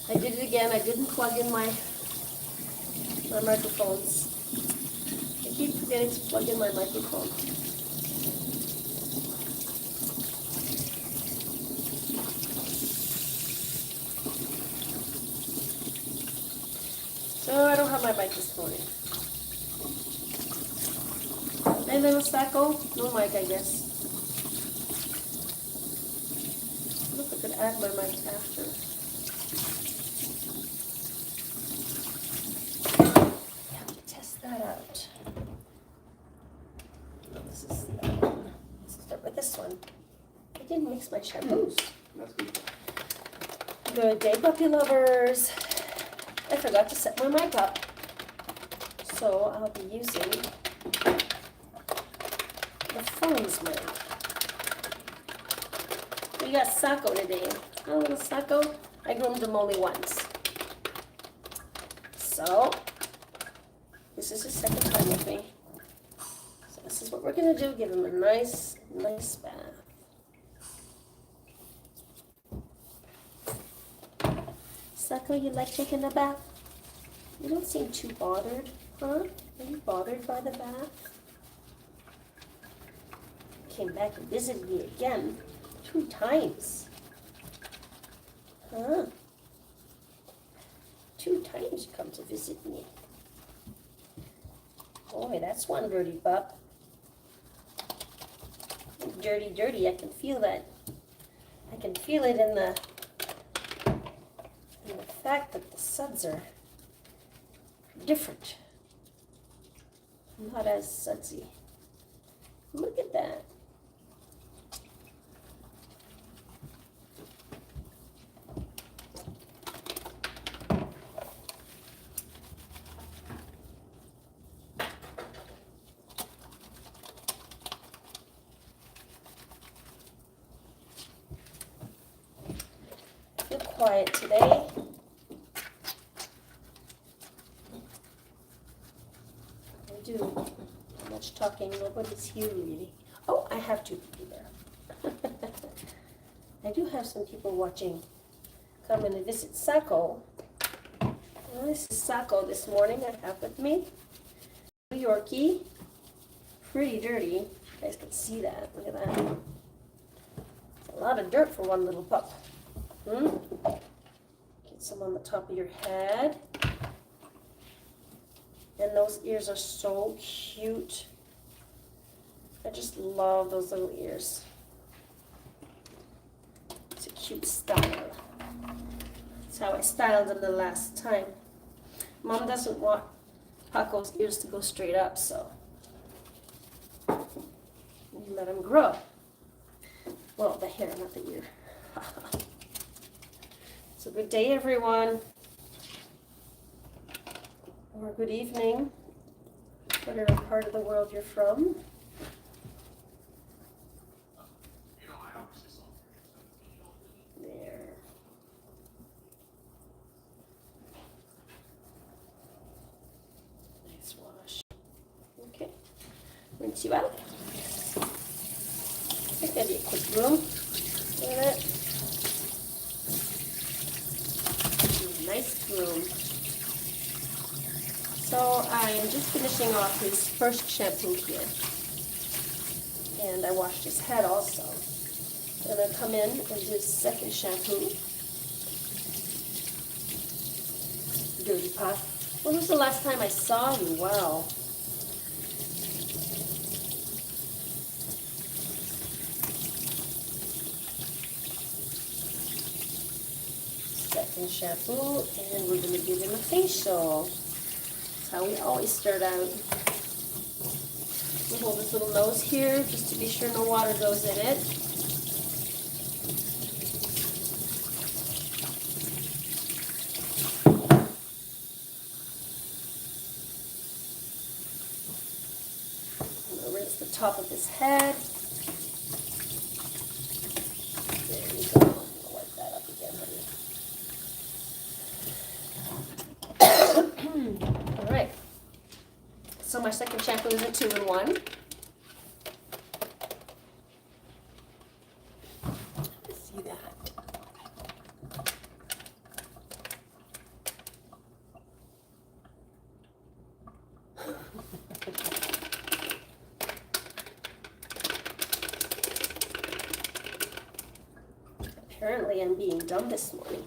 I did it again. I didn't plug in my microphones. I keep forgetting to plug in my microphone. So I don't have my mic this morning. Hey, little Sako. No mic, I guess. I don't know if I could add my mic after. I have to test that out. This is the other one. Let's start with this one. I didn't mix my shampoos. That's good. Good day, puppy lovers. I forgot to set my mic up. So I'll be using the phone's mic. We got Sako today. Oh, little Sako. I groomed him only once. So, this is his second time with me. So this is what we're going to do. Give him a nice bath. Sako, you like taking a bath? You don't seem too bothered, huh? Are you bothered by the bath? Came back and visited me again 2 times. Huh? 2 times you come to visit me. Boy, that's one dirty pup. Dirty, dirty. I can feel that. I can feel it in the fact that the suds are different. Not as sudsy. Look at that. Feel quiet today. Do much talking. Nobody's here really. Oh, I have 2 people there. I do have some people watching. Coming to visit Sako. Well, this is Sako this morning. I have with me the Yorkie. Pretty dirty. You guys can see that. Look at that. It's a lot of dirt for one little pup. Get some on the top of your head. And those ears are so cute. I just love those little ears. It's a cute style. That's how I styled them the last time. Mom doesn't want Paco's ears to go straight up, so we let him grow. Well, the hair, not the ear. So good day, everyone. Or good evening, whatever part of the world you're from. There. Nice wash. Okay, rinse you out. I think that'd be a quick broom. Look at that. Nice broom. So I'm just finishing off his first shampoo here. And I washed his head also. And I come in and do his second shampoo. Dirty pot. When was the last time I saw you? Wow. Second shampoo, and we're going to give him a facial. How we always start out. We'll hold his little nose here just to be sure no water goes in it. I'm going to rinse the top of his head. There you go. I'll wipe that up again, honey. All right. So my second shampoo is a 2-in-1. See that? Apparently I'm being dumb this morning.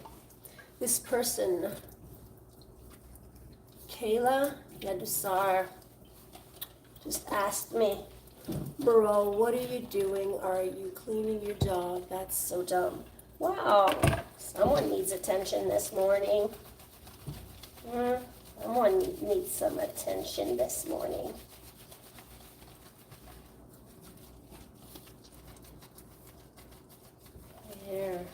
This person, Kayla Yadusar, just asked me, "Bro, what are you doing? Are you cleaning your dog?" That's so dumb. Wow, someone needs attention this morning. Someone needs some attention this morning. There.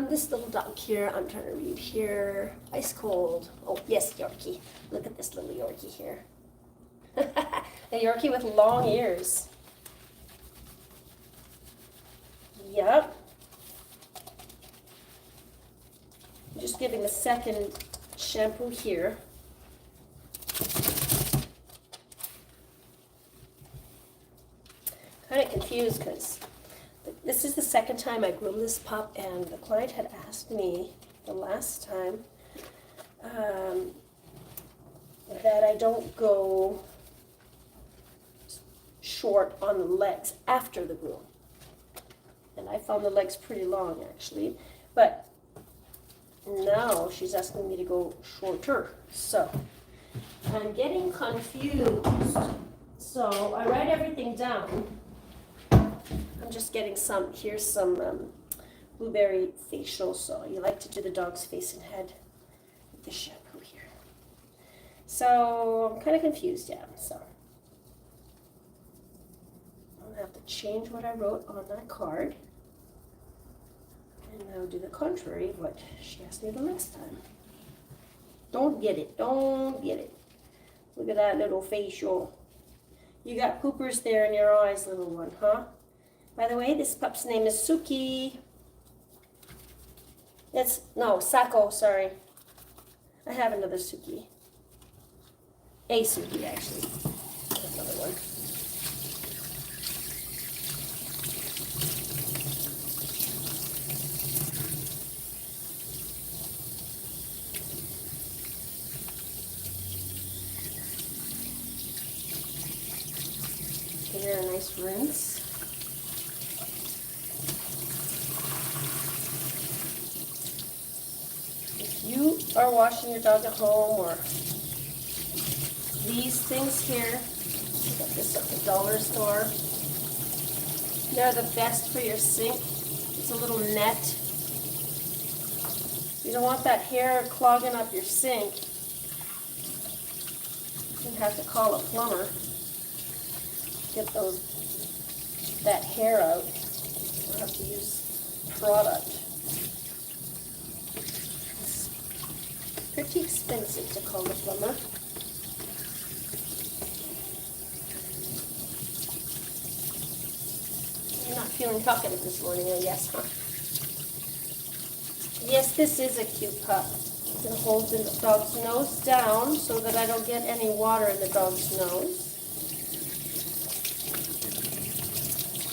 This little dog here, I'm trying to read here. Ice cold. Oh, yes, Yorkie. Look at this little Yorkie here. A Yorkie with long ears. Yep. I'm just giving a second shampoo here. Kind of confused because this is the second time I groomed this pup, and the client had asked me the last time that I don't go short on the legs after the groom. And I found the legs pretty long actually, but now she's asking me to go shorter. So I'm getting confused. So I write everything down. I'm just getting here's some blueberry facial. So you like to do the dog's face and head with the shampoo here. So I'm kind of confused, yeah. So I'll have to change what I wrote on that card. And now do the contrary of what she asked me the last time. Don't get it. Don't get it. Look at that little facial. You got poopers there in your eyes, little one, huh? By the way, this pup's name is Suki. Sako, sorry. I have another Suki. A Suki, actually. Another one. Give her a nice rinse. If you are washing your dog at home, or these things here, I got this at the dollar store, they're the best for your sink. It's a little net. You don't want that hair clogging up your sink. You have to call a plumber. Get that hair out. I'll have to use product. It's pretty expensive to call the plumber. You're not feeling talkative this morning, I guess, huh? Yes, this is a cute pup. I'm going to hold the dog's nose down so that I don't get any water in the dog's nose.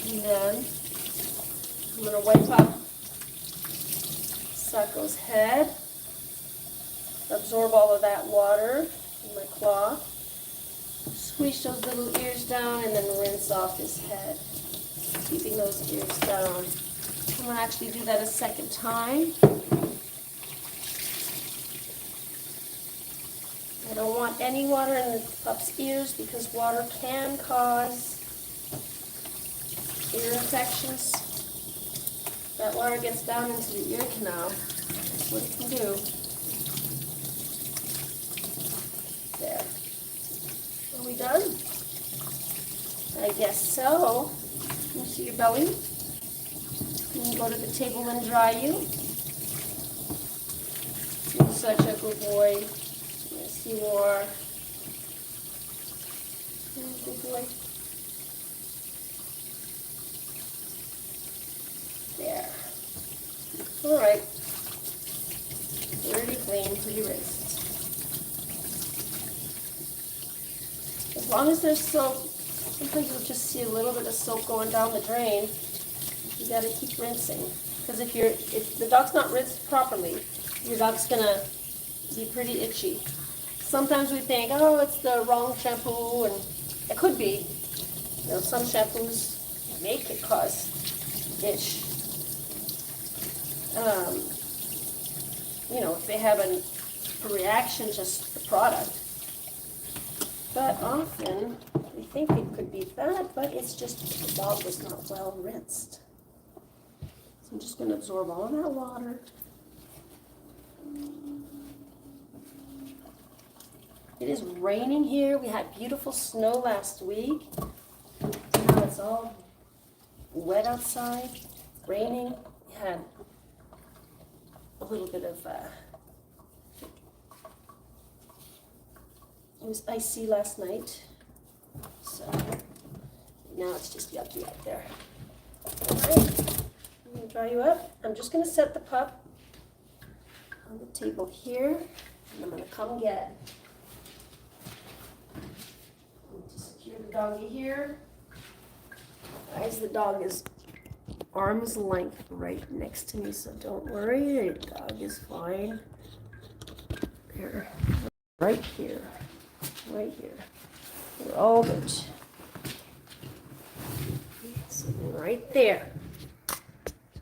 And then I'm going to wipe up Sako's head, absorb all of that water in my cloth, squish those little ears down, and then rinse off his head, keeping those ears down. I'm going to actually do that a second time. I don't want any water in the pup's ears because water can cause ear infections. That water gets down into the ear canal. That's what it can do. There. Are we done? I guess so. Can you see your belly? Can you go to the table and dry you? You're such a good boy. Yes, you are. Good boy. There. All right. Pretty clean, pretty rinsed. As long as there's soap, sometimes you'll just see a little bit of soap going down the drain. You gotta keep rinsing. Because if the dog's not rinsed properly, your dog's gonna be pretty itchy. Sometimes we think, oh, it's the wrong shampoo, and it could be. You know, some shampoos make it cause itch. You know, if they have a reaction to the product. But often, we think it could be that, but it's just the dog was not well rinsed. So I'm just going to absorb all of that water. It is raining here. We had beautiful snow last week. Now it's all wet outside, raining. We had a little bit of, it was icy last night. So now it's just yucky out there. All right, I'm going to dry you up. I'm just going to set the pup on the table here, and I'm going to come get. Secure the doggy here. Guys, the dog is arm's length right next to me, so don't worry, the dog is fine. Here, right here, right here. We're all good. Sitting right there.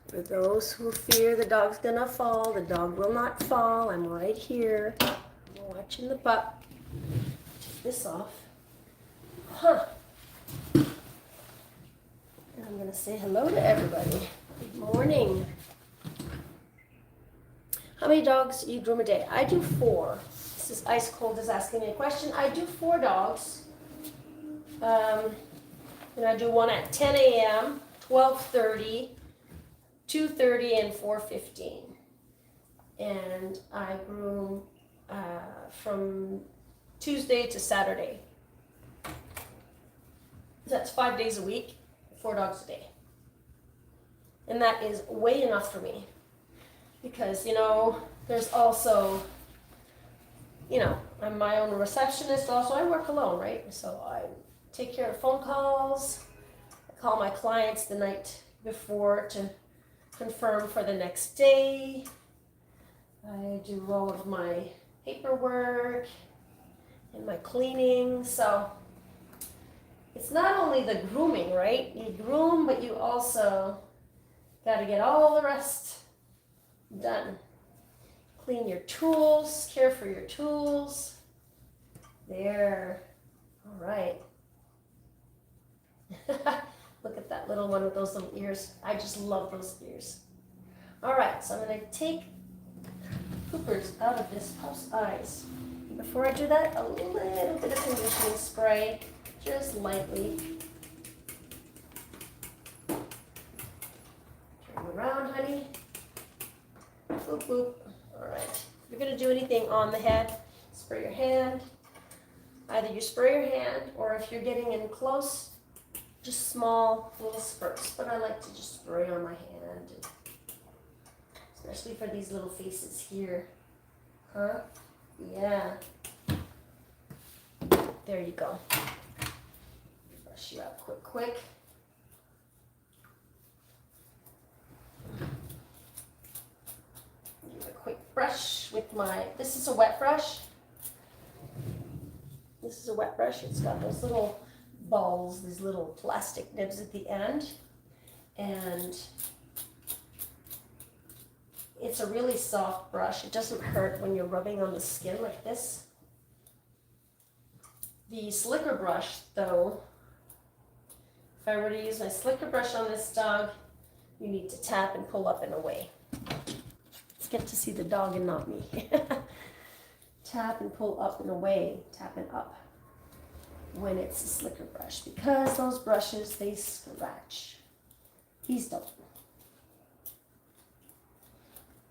For those who fear the dog's gonna fall, the dog will not fall. I'm right here. I'm watching the pup. Take this off. Huh. And I'm going to say hello to everybody. Good morning. How many dogs do you groom a day? I do 4. This is Ice Cold is asking me a question. I do 4 dogs. And I do one at 10 a.m., 12:30, 2:30, and 4:15. And I groom from Tuesday to Saturday. That's 5 days a week, 4 dogs a day. And that is way enough for me. Because, you know, there's also, you know, I'm my own receptionist also. I work alone, right? So I take care of phone calls. I call my clients the night before to confirm for the next day. I do all of my paperwork and my cleaning. So it's not only the grooming, right? You groom, but you also got to get all the rest done. Clean your tools, care for your tools. There. All right. Look at that little one with those little ears. I just love those ears. All right, so I'm going to take poopers out of this pup's eyes. Before I do that, a little bit of conditioning spray. Just lightly. Turn around, honey. Boop, boop. All right. If you're going to do anything on the head, spray your hand. Either you spray your hand, or if you're getting in close, just small little spurts. But I like to just spray on my hand, especially for these little faces here. Huh? Yeah. There you go. Brush you up quick. Give a quick brush with my, this is a wet brush. This is a wet brush. It's got those little balls, these little plastic nibs at the end. And it's a really soft brush. It doesn't hurt when you're rubbing on the skin like this. The slicker brush, though, if I were to use my slicker brush on this dog, you need to tap and pull up and away. Let's get to see the dog and not me. Tap and pull up and away, tap and up when it's a slicker brush, because those brushes, they scratch. Please don't.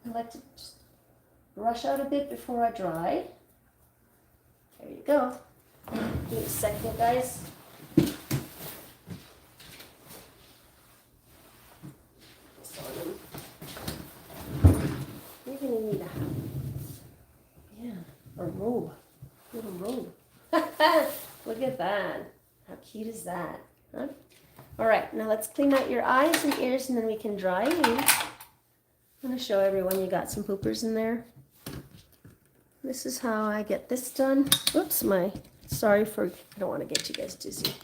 I like to just brush out a bit before I dry. There you go. Give me a second, guys. You're gonna need a robe, little robe. Look at that. How cute is that? Huh? All right, now let's clean out your eyes and ears, and then we can dry you. I'm gonna show everyone you got some poopers in there. This is how I get this done. Oops, I don't want to get you guys dizzy.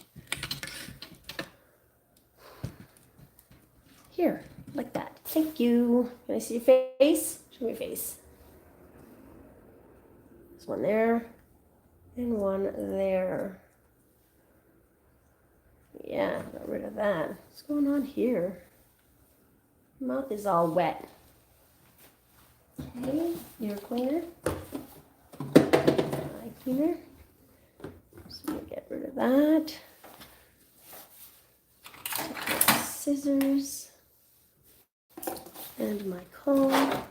Here, like that. Thank you. Can I see your face? Show me your face. There's one there and one there. Yeah, got rid of that. What's going on here? Mouth is all wet. Okay, ear cleaner. Eye cleaner. So I'm gonna get rid of that. Take my scissors and my comb.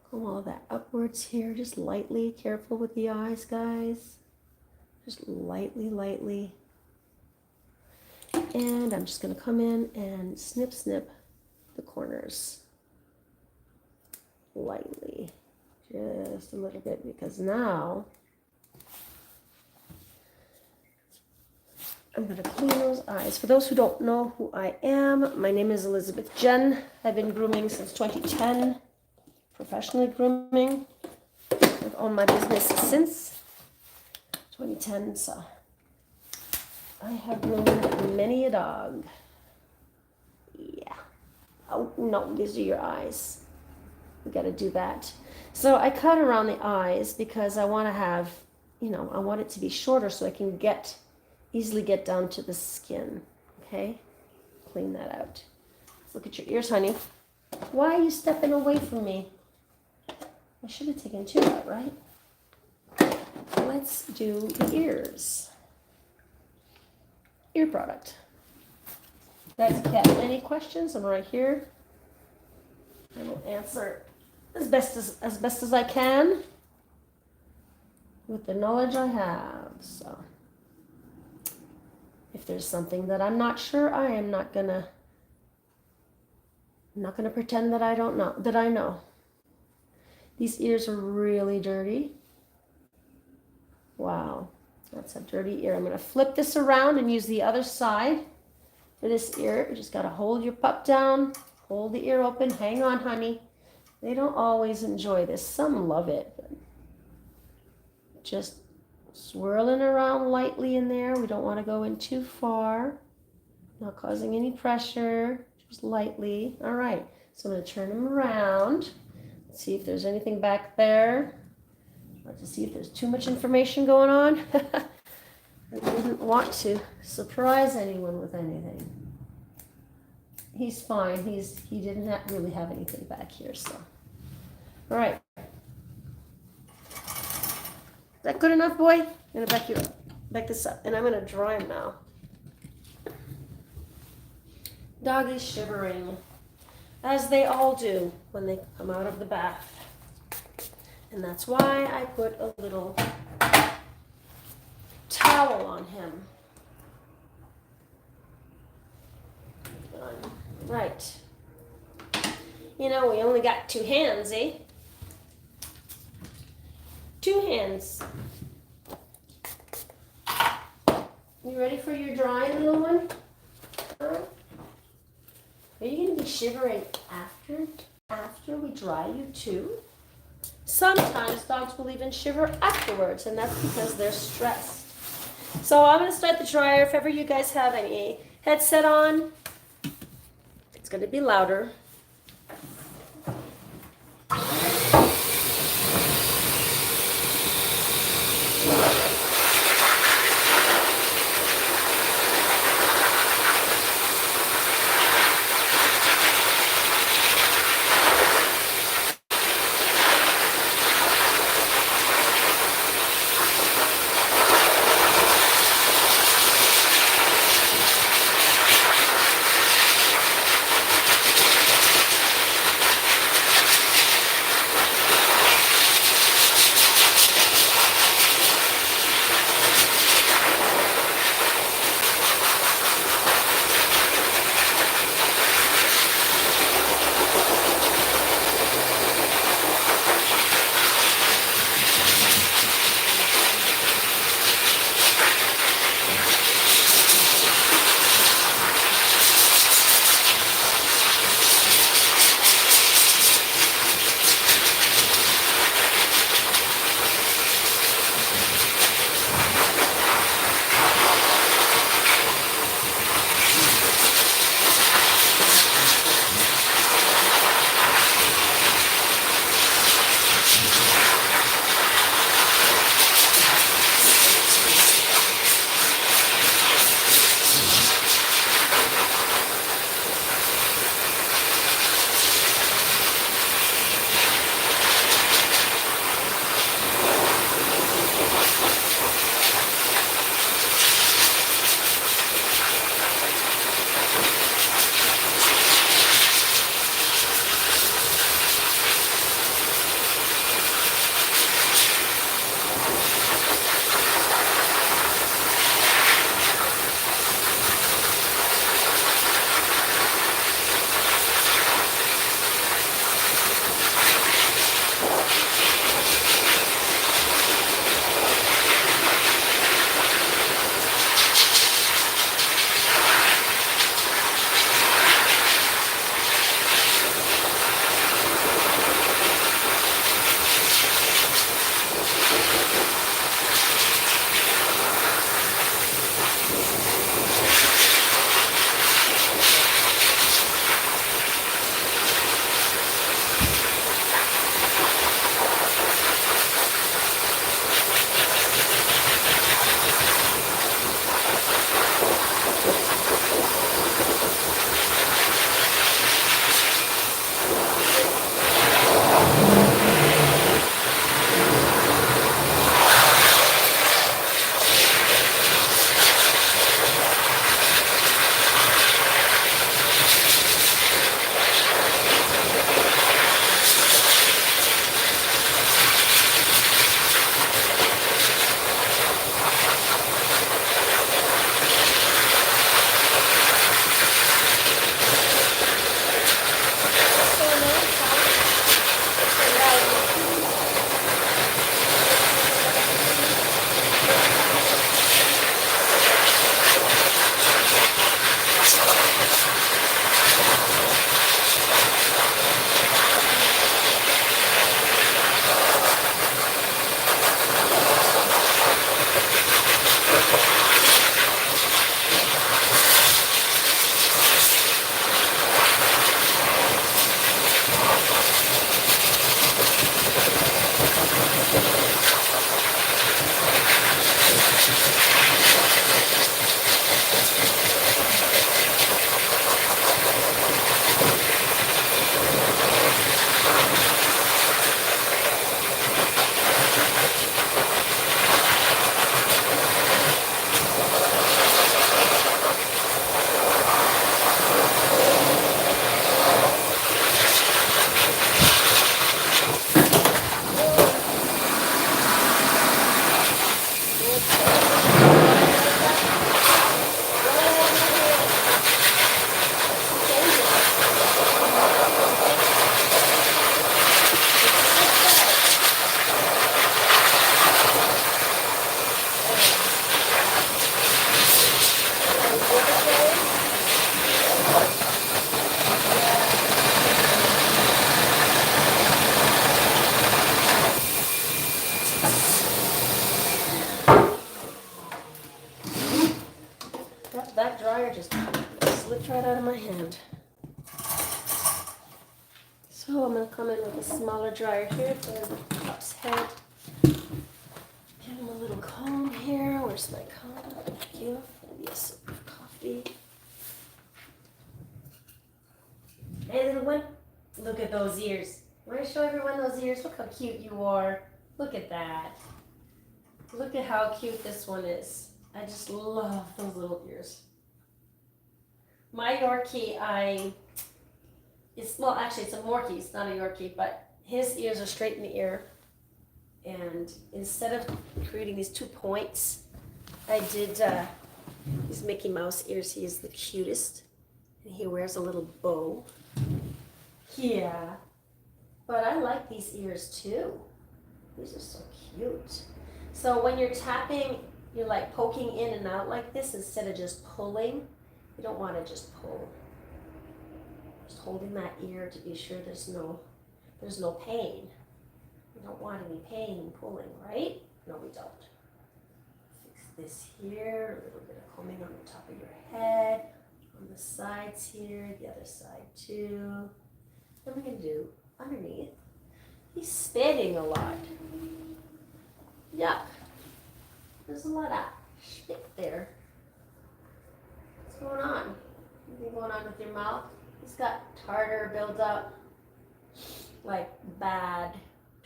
Comb all that upwards here, just lightly. Careful with the eyes, guys. Just lightly, lightly. And I'm just gonna come in and snip, snip the corners. Lightly, just a little bit, because now I'm going to clean those eyes. For those who don't know who I am, my name is Elizabeth Jenn. I've been grooming since 2010, professionally grooming. I've owned my business since 2010, so I have groomed many a dog. Yeah. Oh, no, these are your eyes. We got to do that. So I cut around the eyes because I want to have, I want it to be shorter so I can easily get down to the skin. Okay? Clean that out. Look at your ears, honey. Why are you stepping away from me? I should have taken two out, right? Let's do the ears. Ear product. Guys, if you have any questions, I'm right here. I will answer as best as I can with the knowledge I have. So if there's something that I'm not sure, I am not gonna pretend that I don't know, that I know. These ears are really dirty. Wow, that's a dirty ear. I'm gonna flip this around and use the other side for this ear. You just gotta hold your pup down, hold the ear open, hang on, honey. They don't always enjoy this. Some love it, but just swirling around lightly in there. We don't want to go in too far, not causing any pressure, just lightly. All right, so I'm going to turn them around. Let's see if there's anything back there. Let's see if there's too much information going on. I didn't want to surprise anyone with anything. He's fine. He didn't really have anything back here, so. All right. Is that good enough, boy? I'm gonna back this up, and I'm gonna dry him now. Dog is shivering, as they all do when they come out of the bath. And that's why I put a little towel on him. Right. We only got 2 hands, eh? 2 hands. You ready for your drying, little one? Are you going to be shivering after we dry you too? Sometimes dogs will even shiver afterwards, and that's because they're stressed. So I'm going to start the dryer. If ever you guys have any headset on, it's going to be louder. So I'm going to come in with a smaller dryer here for the pup's head. Give him a little comb here. Where's my comb? Thank you. Maybe a sip of coffee. Hey, little one. Look at those ears. Want to show everyone those ears? Look how cute you are. Look at that. Look at how cute this one is. I just love those little ears. My Yorkie, it's a Morkie, it's not a Yorkie, but his ears are straight in the ear. And instead of creating these 2 points, I did these Mickey Mouse ears. He is the cutest. And he wears a little bow. Yeah. But I like these ears too. These are so cute. So when you're tapping, you're like poking in and out like this instead of just pulling. You don't want to just pull. Just holding that ear to be sure there's no pain. We don't want any pain in pulling, right? No, we don't. Fix this here, a little bit of combing on the top of your head, on the sides here, the other side too. What are we going to do underneath? He's spitting a lot. Yuck. There's a lot of spit there. What's going on? Anything going on with your mouth? He's got tartar buildup, like bad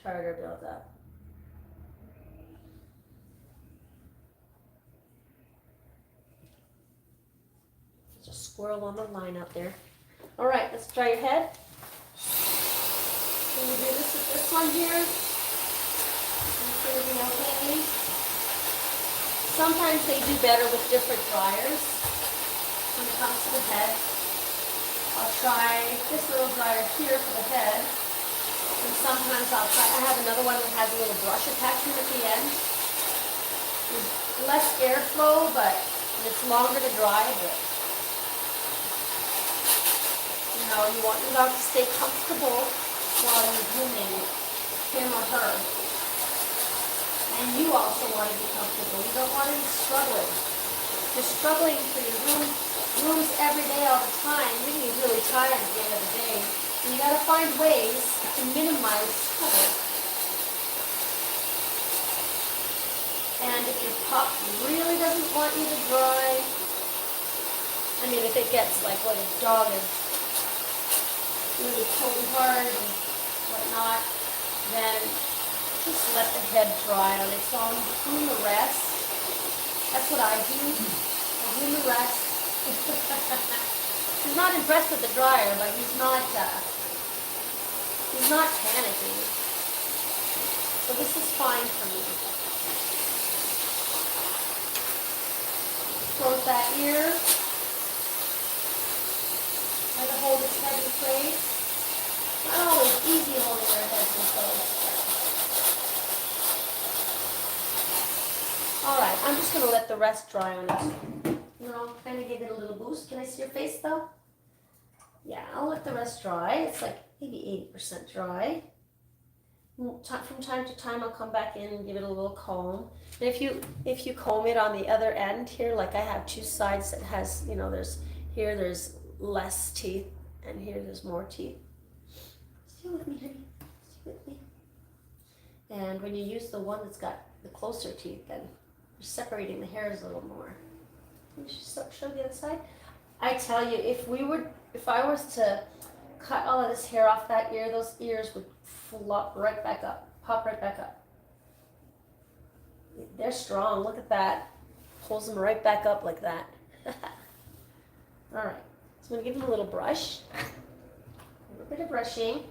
tartar buildup. There's a squirrel on the line out there. All right, let's dry your head. Can we do this with this one here? Is everything okay? Sometimes they do better with different dryers when it comes to the head. I'll try this little dryer here for the head. And sometimes I'll try, I have another one that has a little brush attachment at the end. There's less airflow, but it's longer to dry, but you want your dog to stay comfortable while you're grooming him or her. And you also want to be comfortable. You don't want to be struggling. If you're struggling for your grooms every day all the time, you're going to be really tired at the end of the day. And you got to find ways to minimize struggle. And if your pup really doesn't want you to dry, if it gets like what a dog is really pulling hard and whatnot, then just let the head dry on its own. Groom the rest. That's what I do. I groom the rest. He's not impressed with the dryer, but he's not panicking. So this is fine for me. Close that ear. Try to hold its head in place. Not always easy holding their heads in place. Alright, I'm just going to let the rest dry on it. Kind of give it a little boost. Can I see your face though? Yeah, I'll let the rest dry. It's like maybe 80% dry. From time to time I'll come back in and give it a little comb. And if you comb it on the other end here, like I have 2 sides that has, there's less teeth and here there's more teeth. Stay with me, honey. Stay with me. And when you use the one that's got the closer teeth, then you're separating the hairs a little more. Can you show the other side? I tell you, if I was to cut all of this hair off that ear, those ears would flop right back up, pop right back up. They're strong. Look at that. Pulls them right back up like that. All right. So I'm going to give him a little brush. A little bit of brushing.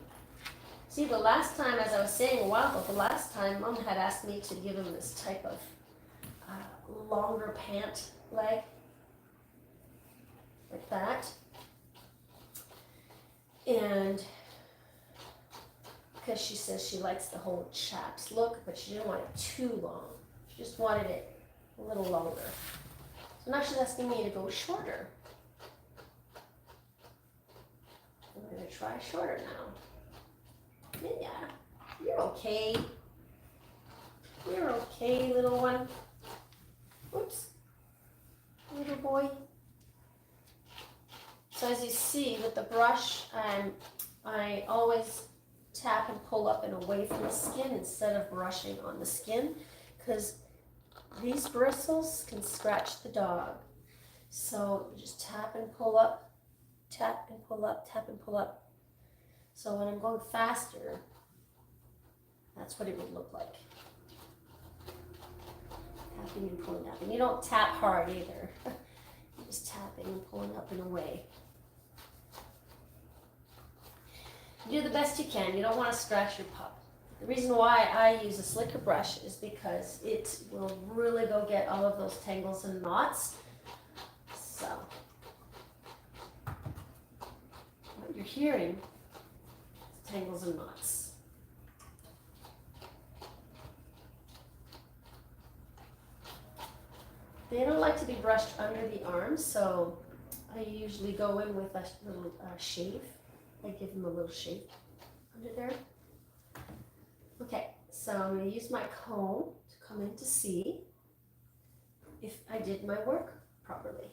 See, the last time, as I was saying a while ago, the last time Mom had asked me to give him this type of longer pant leg. Like that. And because she says she likes the whole chaps look, but she didn't want it too long. She just wanted it a little longer. So now she's asking me to go shorter. I'm going to try shorter now. Yeah, you're okay. You're okay, little one. Oops. Little boy. So as you see with the brush, I always tap and pull up and away from the skin instead of brushing on the skin, because these bristles can scratch the dog. So just tap and pull up, tap and pull up, tap and pull up. So when I'm going faster, that's what it would look like. Tapping and pulling up. And you don't tap hard either. You're just tapping and pulling up and away. You do the best you can. You don't want to scratch your pup. The reason why I use a slicker brush is because it will really go get all of those tangles and knots. So, what you're hearing is tangles and knots. They don't like to be brushed under the arms, so I usually go in with a little shave. I give them a little shave under there. Okay, so I'm going to use my comb to come in to see if I did my work properly.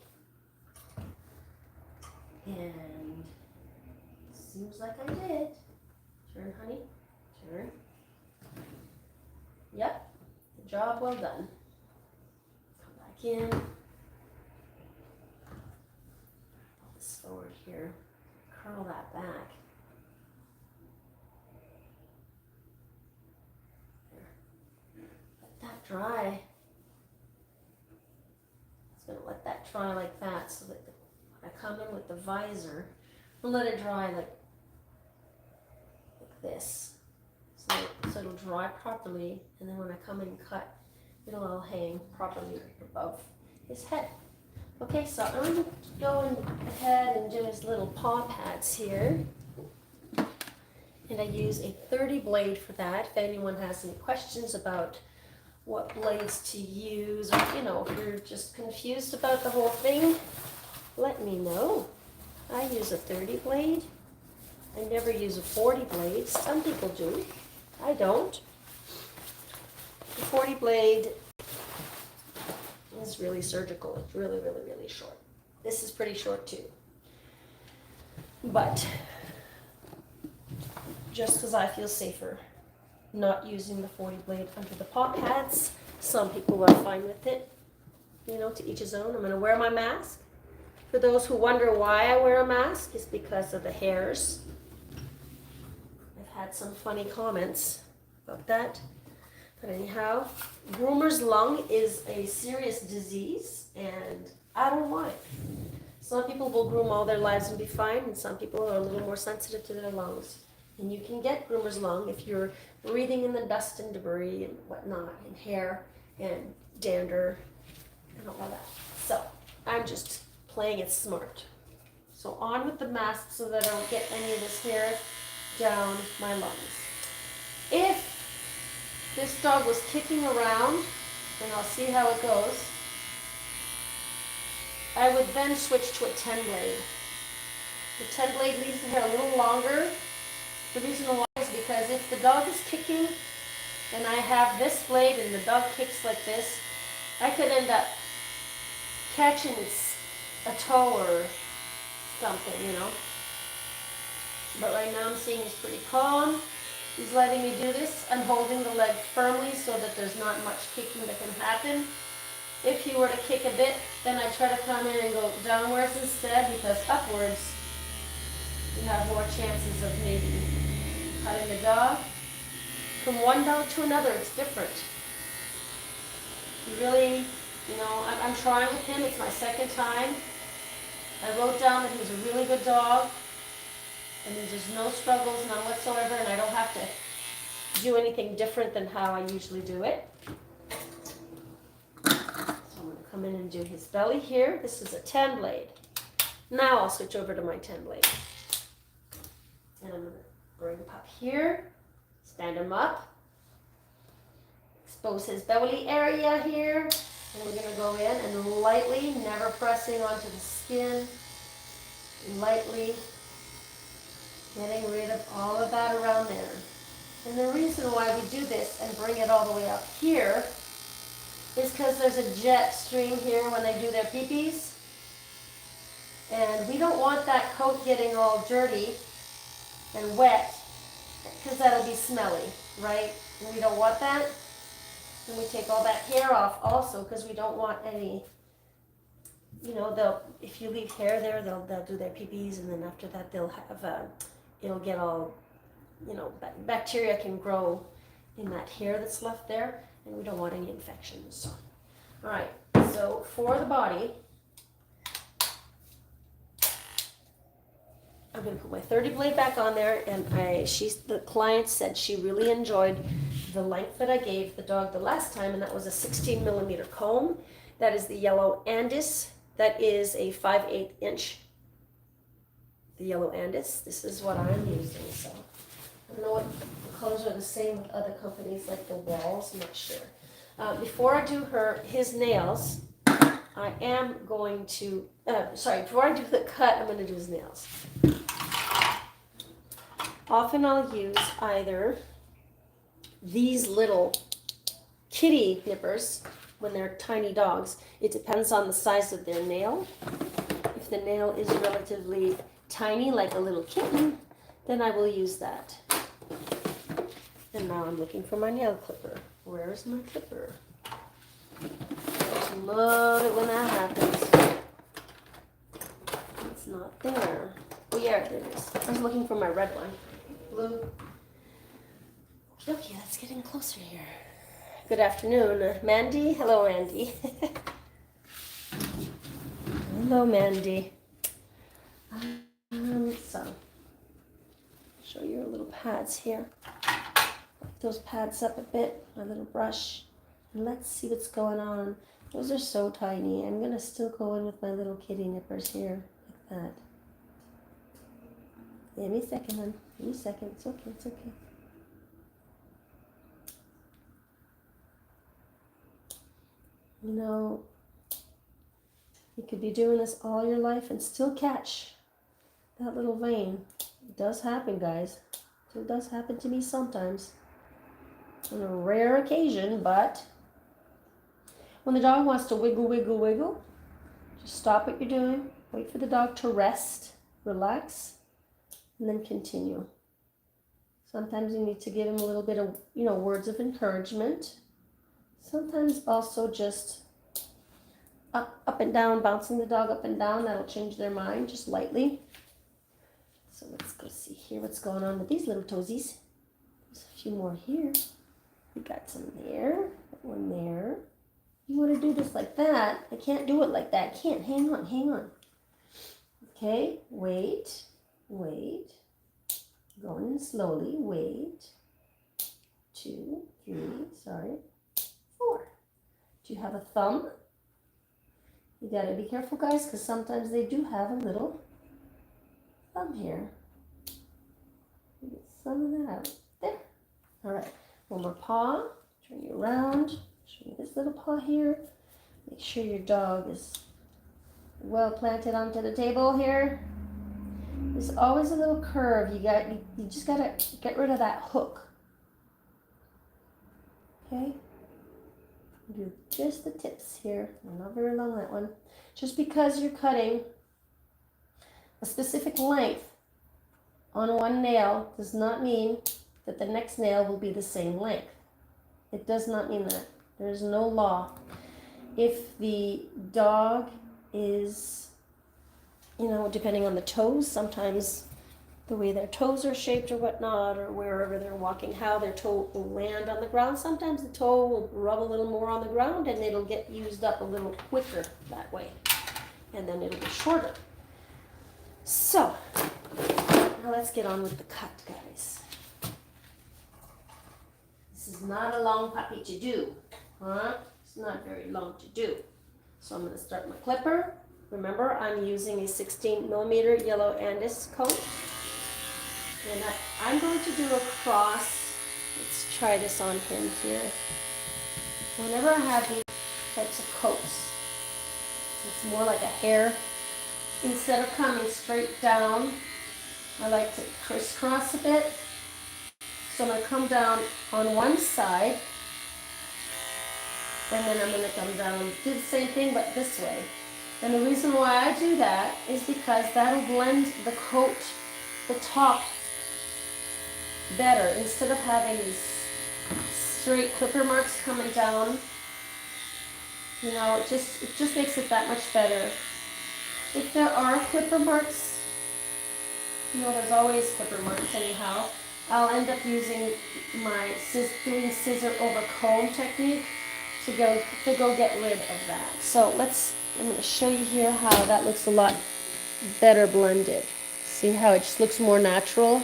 And seems like I did. Turn, honey. Turn. Yep, the job well done. Come back in. Pull this forward here. Curl that back. There. Let that dry. It's going to let that dry like that so that when I come in with the visor, I'll let it dry like this. So it'll dry properly, and then when I come in and cut, it'll all hang properly above his head. Okay, so I'm going to go ahead and do his little paw pads here. And I use a 30 blade for that. If anyone has any questions about what blades to use, or if you're just confused about the whole thing, let me know. I use a 30 blade. I never use a 40 blade. Some people do. I don't. The 40 blade is really surgical. It's really, really, really short. This is pretty short too. But just because I feel safer not using the 40 blade under the paw pads, some people are fine with it. To each his own. I'm going to wear my mask. For those who wonder why I wear a mask, it's because of the hairs. I've had some funny comments about that. But anyhow, groomer's lung is a serious disease, and I don't want it. Some people will groom all their lives and be fine, and some people are a little more sensitive to their lungs. And you can get groomer's lung if you're breathing in the dust and debris and whatnot, and hair and dander and all that. So I'm just playing it smart. So on with the mask so that I don't get any of this hair down my lungs. If this dog was kicking around, and I'll see how it goes, I would then switch to a 10 blade. The 10 blade leaves the hair a little longer. The reason why is because if the dog is kicking and I have this blade and the dog kicks like this, I could end up catching a toe or something, But right now I'm seeing he's pretty calm. He's letting me do this. I'm holding the leg firmly so that there's not much kicking that can happen. If he were to kick a bit, then I try to come in and go downwards instead, because upwards you have more chances of maybe cutting the dog. From one dog to another, it's different. You really, I'm trying with him. It's my second time. I wrote down that he was a really good dog, and there's no struggles, none whatsoever, and I don't have to do anything different than how I usually do it. So I'm going to come in and do his belly here. This is a 10 blade. Now I'll switch over to my 10 blade. And I'm going to bring him up here, stand him up, expose his belly area here, and we're going to go in and lightly, never pressing onto the skin, lightly getting rid of all of that around there. And the reason why we do this and bring it all the way up here is because there's a jet stream here when they do their pee-pees. And we don't want that coat getting all dirty and wet, because that'll be smelly, right? And we don't want that. And we take all that hair off also, because we don't want any, if you leave hair there, they'll do their pee-pees, and then after that they'll have, it'll get all, bacteria can grow in that hair that's left there, and we don't want any infections. All right, so for the body, I'm going to put my 30 blade back on there, and the client said she really enjoyed the length that I gave the dog the last time, and that was a 16 millimeter comb. That is the yellow Andis. That is a 5/8 inch. The yellow Andis. This is what I'm using. So I don't know what the colors are the same with other companies like the Walls. I'm not sure. Before I do his nails, I am going to. Before I do the cut, I'm going to do his nails. Often I'll use either these little kitty nippers when they're tiny dogs. It depends on the size of their nail. If the nail is relatively tiny, like a little kitten, then I will use that. And now I'm looking for my nail clipper. Where is my clipper? I just love it when that happens. It's not there. Oh yeah, there it is. I was looking for my red one. Blue. Okay, that's getting closer here. Good afternoon, Mandy. Hello, Andy. Hello, Mandy. So, show you our little pads here. Lift those pads up a bit, my little brush, and let's see what's going on. Those are so tiny. I'm gonna still go in with my little kitty nippers here, like that. Give me a second, hon. Give me a second. It's okay. It's okay. You could be doing this all your life and still catch that little vein. It does happen, guys. It does happen to me sometimes. On a rare occasion, but when the dog wants to wiggle, wiggle, wiggle, just stop what you're doing. Wait for the dog to rest, relax, and then continue. Sometimes you need to give him a little bit of, words of encouragement. Sometimes also just up and down, bouncing the dog up and down. That'll change their mind just lightly. So let's go see here what's going on with these little toesies. There's a few more here. We got some there, one there. You want to do this like that. I can't do it like that. I can't. Hang on. Okay, wait. Going in slowly. Wait. 2, 3, 4. Do you have a thumb? You gotta be careful, guys, because sometimes they do have a little thumb here. Get some of that out. There. All right. One more paw. Turn you around. Show you this little paw here. Make sure your dog is well planted onto the table here. There's always a little curve. You just gotta get rid of that hook. Okay. Do just the tips here. Not very long, that one. Just because you're cutting a specific length on one nail does not mean that the next nail will be the same length. It does not mean that. There is no law. If the dog is, depending on the toes, sometimes the way their toes are shaped or whatnot, or wherever they're walking, how their toe will land on the ground. Sometimes the toe will rub a little more on the ground and it'll get used up a little quicker that way. And then it'll be shorter. So, now let's get on with the cut, guys. This is not a long puppy to do, huh? It's not very long to do. So I'm going to start my clipper. Remember, I'm using a 16 millimeter yellow Andis coat. And I'm going to do a cross. Let's try this on him here. Whenever I have these types of coats, it's more like a hair. Instead of coming straight down, I like to crisscross a bit. So I'm going to come down on one side, and then I'm going to come down, do the same thing, but this way. And the reason why I do that is because that'll blend the coat, the top better instead of having these straight clipper marks coming down. You know, it just makes it that much better. If there are clipper marks, you know, there's always clipper marks anyhow. I'll end up using my doing scissor over comb technique to go get rid of that. So I'm going to show you here how that looks a lot better blended. See how it just looks more natural?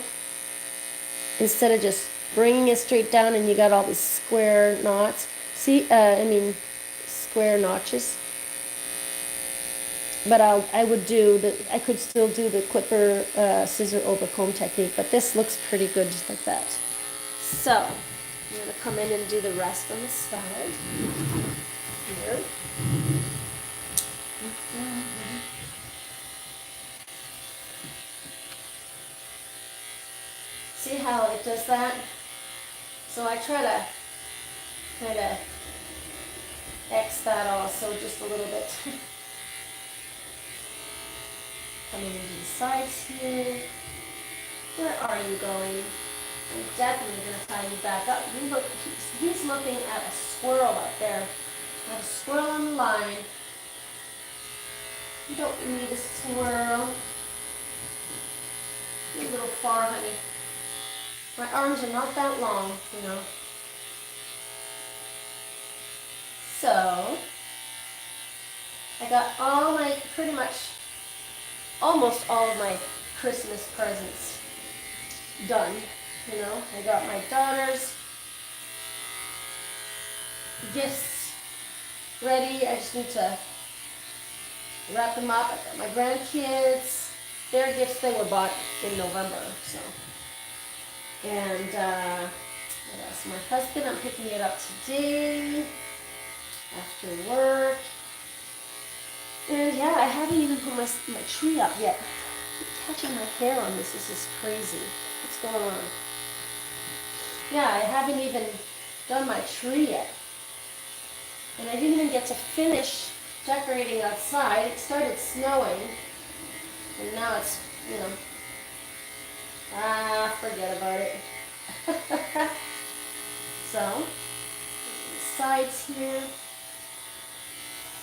Instead of just bringing it straight down and you got all these square knots. See, square notches. But I could still do the clipper scissor over comb technique, but this looks pretty good just like that. So I'm going to come in and do the rest on the side here. See how it does that? So I try to kind of X that also just a little bit. Coming into the sides here. Where are you going? I'm definitely going to tie you back up. He's looking at a squirrel up there. I have a squirrel on the line. You don't need a squirrel. You're a little far, honey. My arms are not that long, you know. So, I got almost all of my Christmas presents done, you know. I got my daughter's gifts ready. I just need to wrap them up. I got my grandkids, their gifts, they were bought in November, so. And what else? My husband, I'm picking it up today after work. And yeah, I haven't even put my tree up yet. I'm catching my hair on this. This is crazy. What's going on? Yeah, I haven't even done my tree yet. And I didn't even get to finish decorating outside. It started snowing. And now it's, you know, forget about it. So, sides here.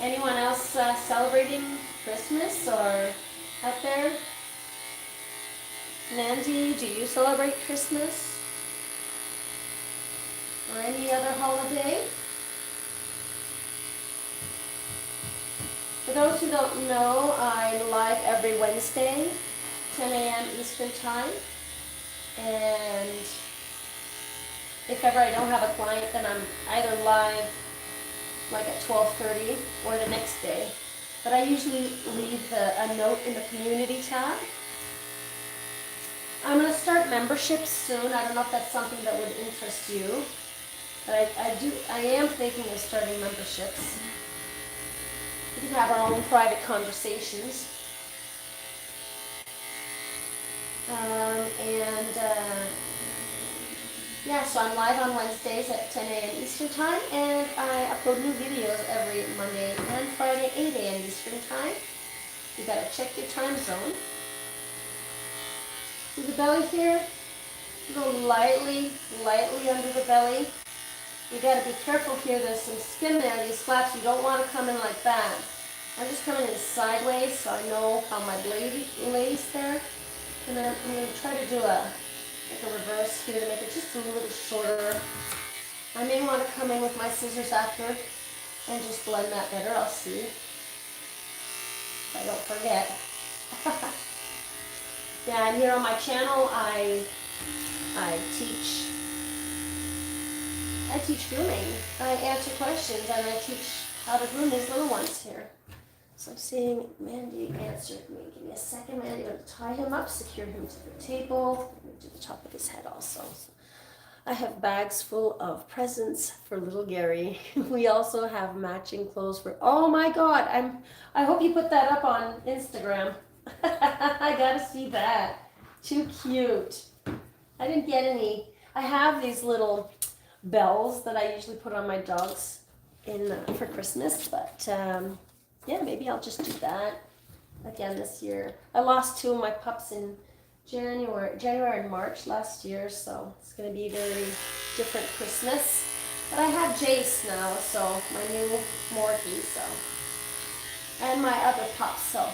Anyone else celebrating Christmas or out there? Mandy, do you celebrate Christmas? Or any other holiday? For those who don't know, I'm live every Wednesday, 10 a.m. Eastern Time. And if ever I don't have a client, then I'm either live like at 12:30 or the next day. But I usually leave a note in the community tab. I'm going to start memberships soon. I don't know if that's something that would interest you. But I am thinking of starting memberships. We can have our own private conversations. Yeah, so I'm live on Wednesdays at 10 a.m. Eastern Time, and I upload new videos every Monday and Friday, 8 a.m. Eastern Time. You gotta check your time zone. See the belly here? Go lightly under the belly. You gotta be careful here. There's some skin there. These flaps, you don't want to come in like that. I'm just coming in sideways so I know how my blade lays there. And then I'm going to try to do a reverse here to make it just a little shorter. I may want to come in with my scissors after and just blend that better. I'll see. If I don't forget. Yeah, and here on my channel, I teach grooming. I answer questions and I teach how to groom these little ones here. So I'm seeing Mandy answered me. Give me a second, Mandy. I'm going to tie him up, secure him to the table. I'm going to do the top of his head also. So I have bags full of presents for little Gary. We also have matching clothes for, oh my God, I hope you put that up on Instagram. I gotta see that. Too cute. I didn't get any. I have these little bells that I usually put on my dogs for Christmas, but yeah, maybe I'll just do that again this year. I lost 2 of my pups in January and March last year, so it's going to be a very different Christmas. But I have Jace now, so my new Morkie, so, and my other pups, so,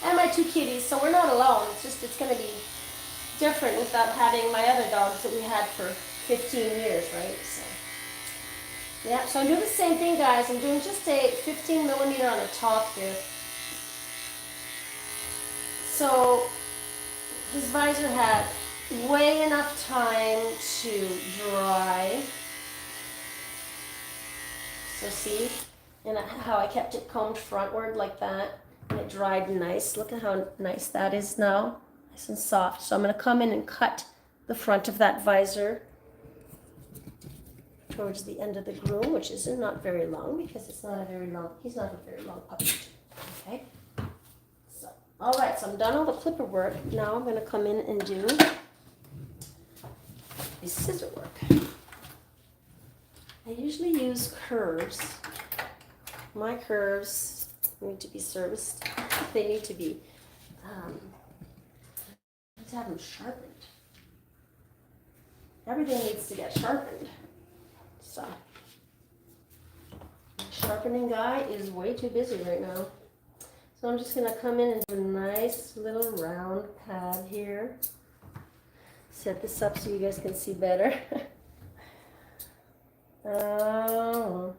and my 2 kitties, so we're not alone. It's just, it's going to be different without having my other dogs that we had for 15 years, right? So, yeah, so I'm doing the same thing, guys. I'm doing just a 15 millimeter on the top here. So his visor had way enough time to dry. So see, and how I kept it combed frontward like that, and it dried nice. Look at how nice that is now, nice and soft. So I'm going to come in and cut the front of that visor towards the end of the groom, which is not very long because it's not a very long, he's not a very long puppy. Okay. So, all right, so I'm done all the clipper work. Now I'm going to come in and do the scissor work. I usually use curves. My curves need to be serviced. They need to be, need to have them sharpened. Everything needs to get sharpened. So, my sharpening guy is way too busy right now. So I'm just going to come in and do a nice little round pad here. Set this up so you guys can see better. Oh.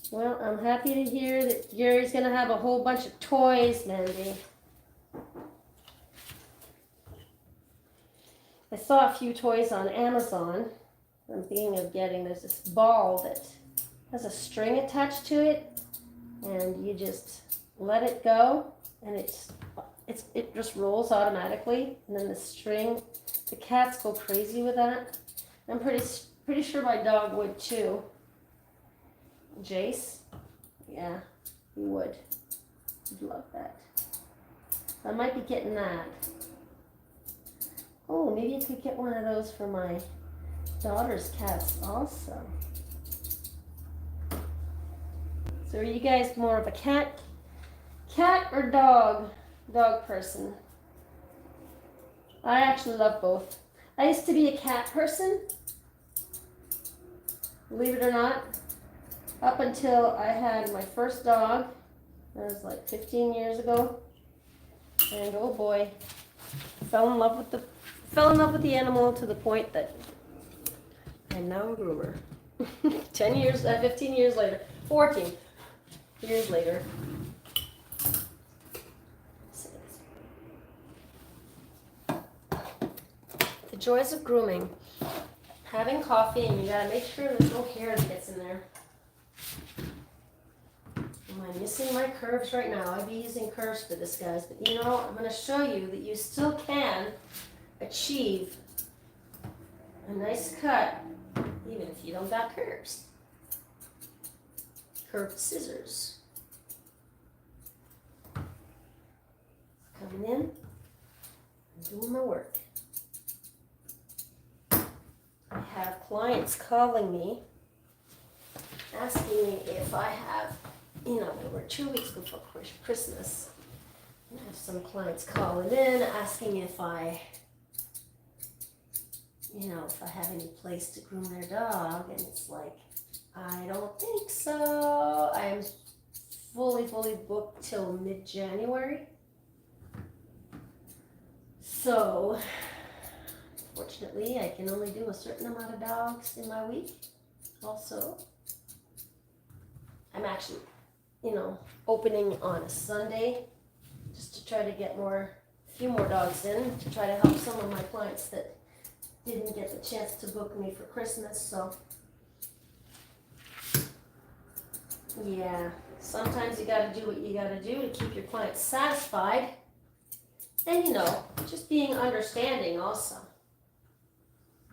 Well, I'm happy to hear that Gary's going to have a whole bunch of toys, Mandy. I saw a few toys on Amazon. I'm thinking of getting, there's this ball that has a string attached to it, and you just let it go, and it just rolls automatically, and then the string, the cats go crazy with that. I'm pretty sure my dog would too. Jace, yeah, he would. He'd love that. I might be getting that. Oh, maybe I could get one of those for my daughter's cats also. So are you guys more of a cat or dog person? I actually love both. I used to be a cat person, believe it or not, up until I had my first dog. That was like 15 years ago. And oh boy, fell in love with the animal to the point that I'm now a groomer. 15 years later, 14 years later. The joys of grooming. Having coffee, and you gotta make sure there's no hair that gets in there. Am I missing my curves right now? I'd be using curves for this, guys, but you know, I'm gonna show you that you still can achieve a nice cut even if you don't got curves. Curved scissors. Coming in and doing my work. I have clients calling me, asking me if I have, you know, we're 2 weeks before Christmas. I have some clients calling in, asking if I have any place to groom their dog, and it's like, I don't think so. I am fully booked till mid-January. So, fortunately, I can only do a certain amount of dogs in my week. Also, I'm actually, opening on a Sunday just to try to get a few more dogs in to try to help some of my clients that didn't get the chance to book me for Christmas. So, yeah, sometimes you gotta do what you gotta do to keep your clients satisfied. And, just being understanding also.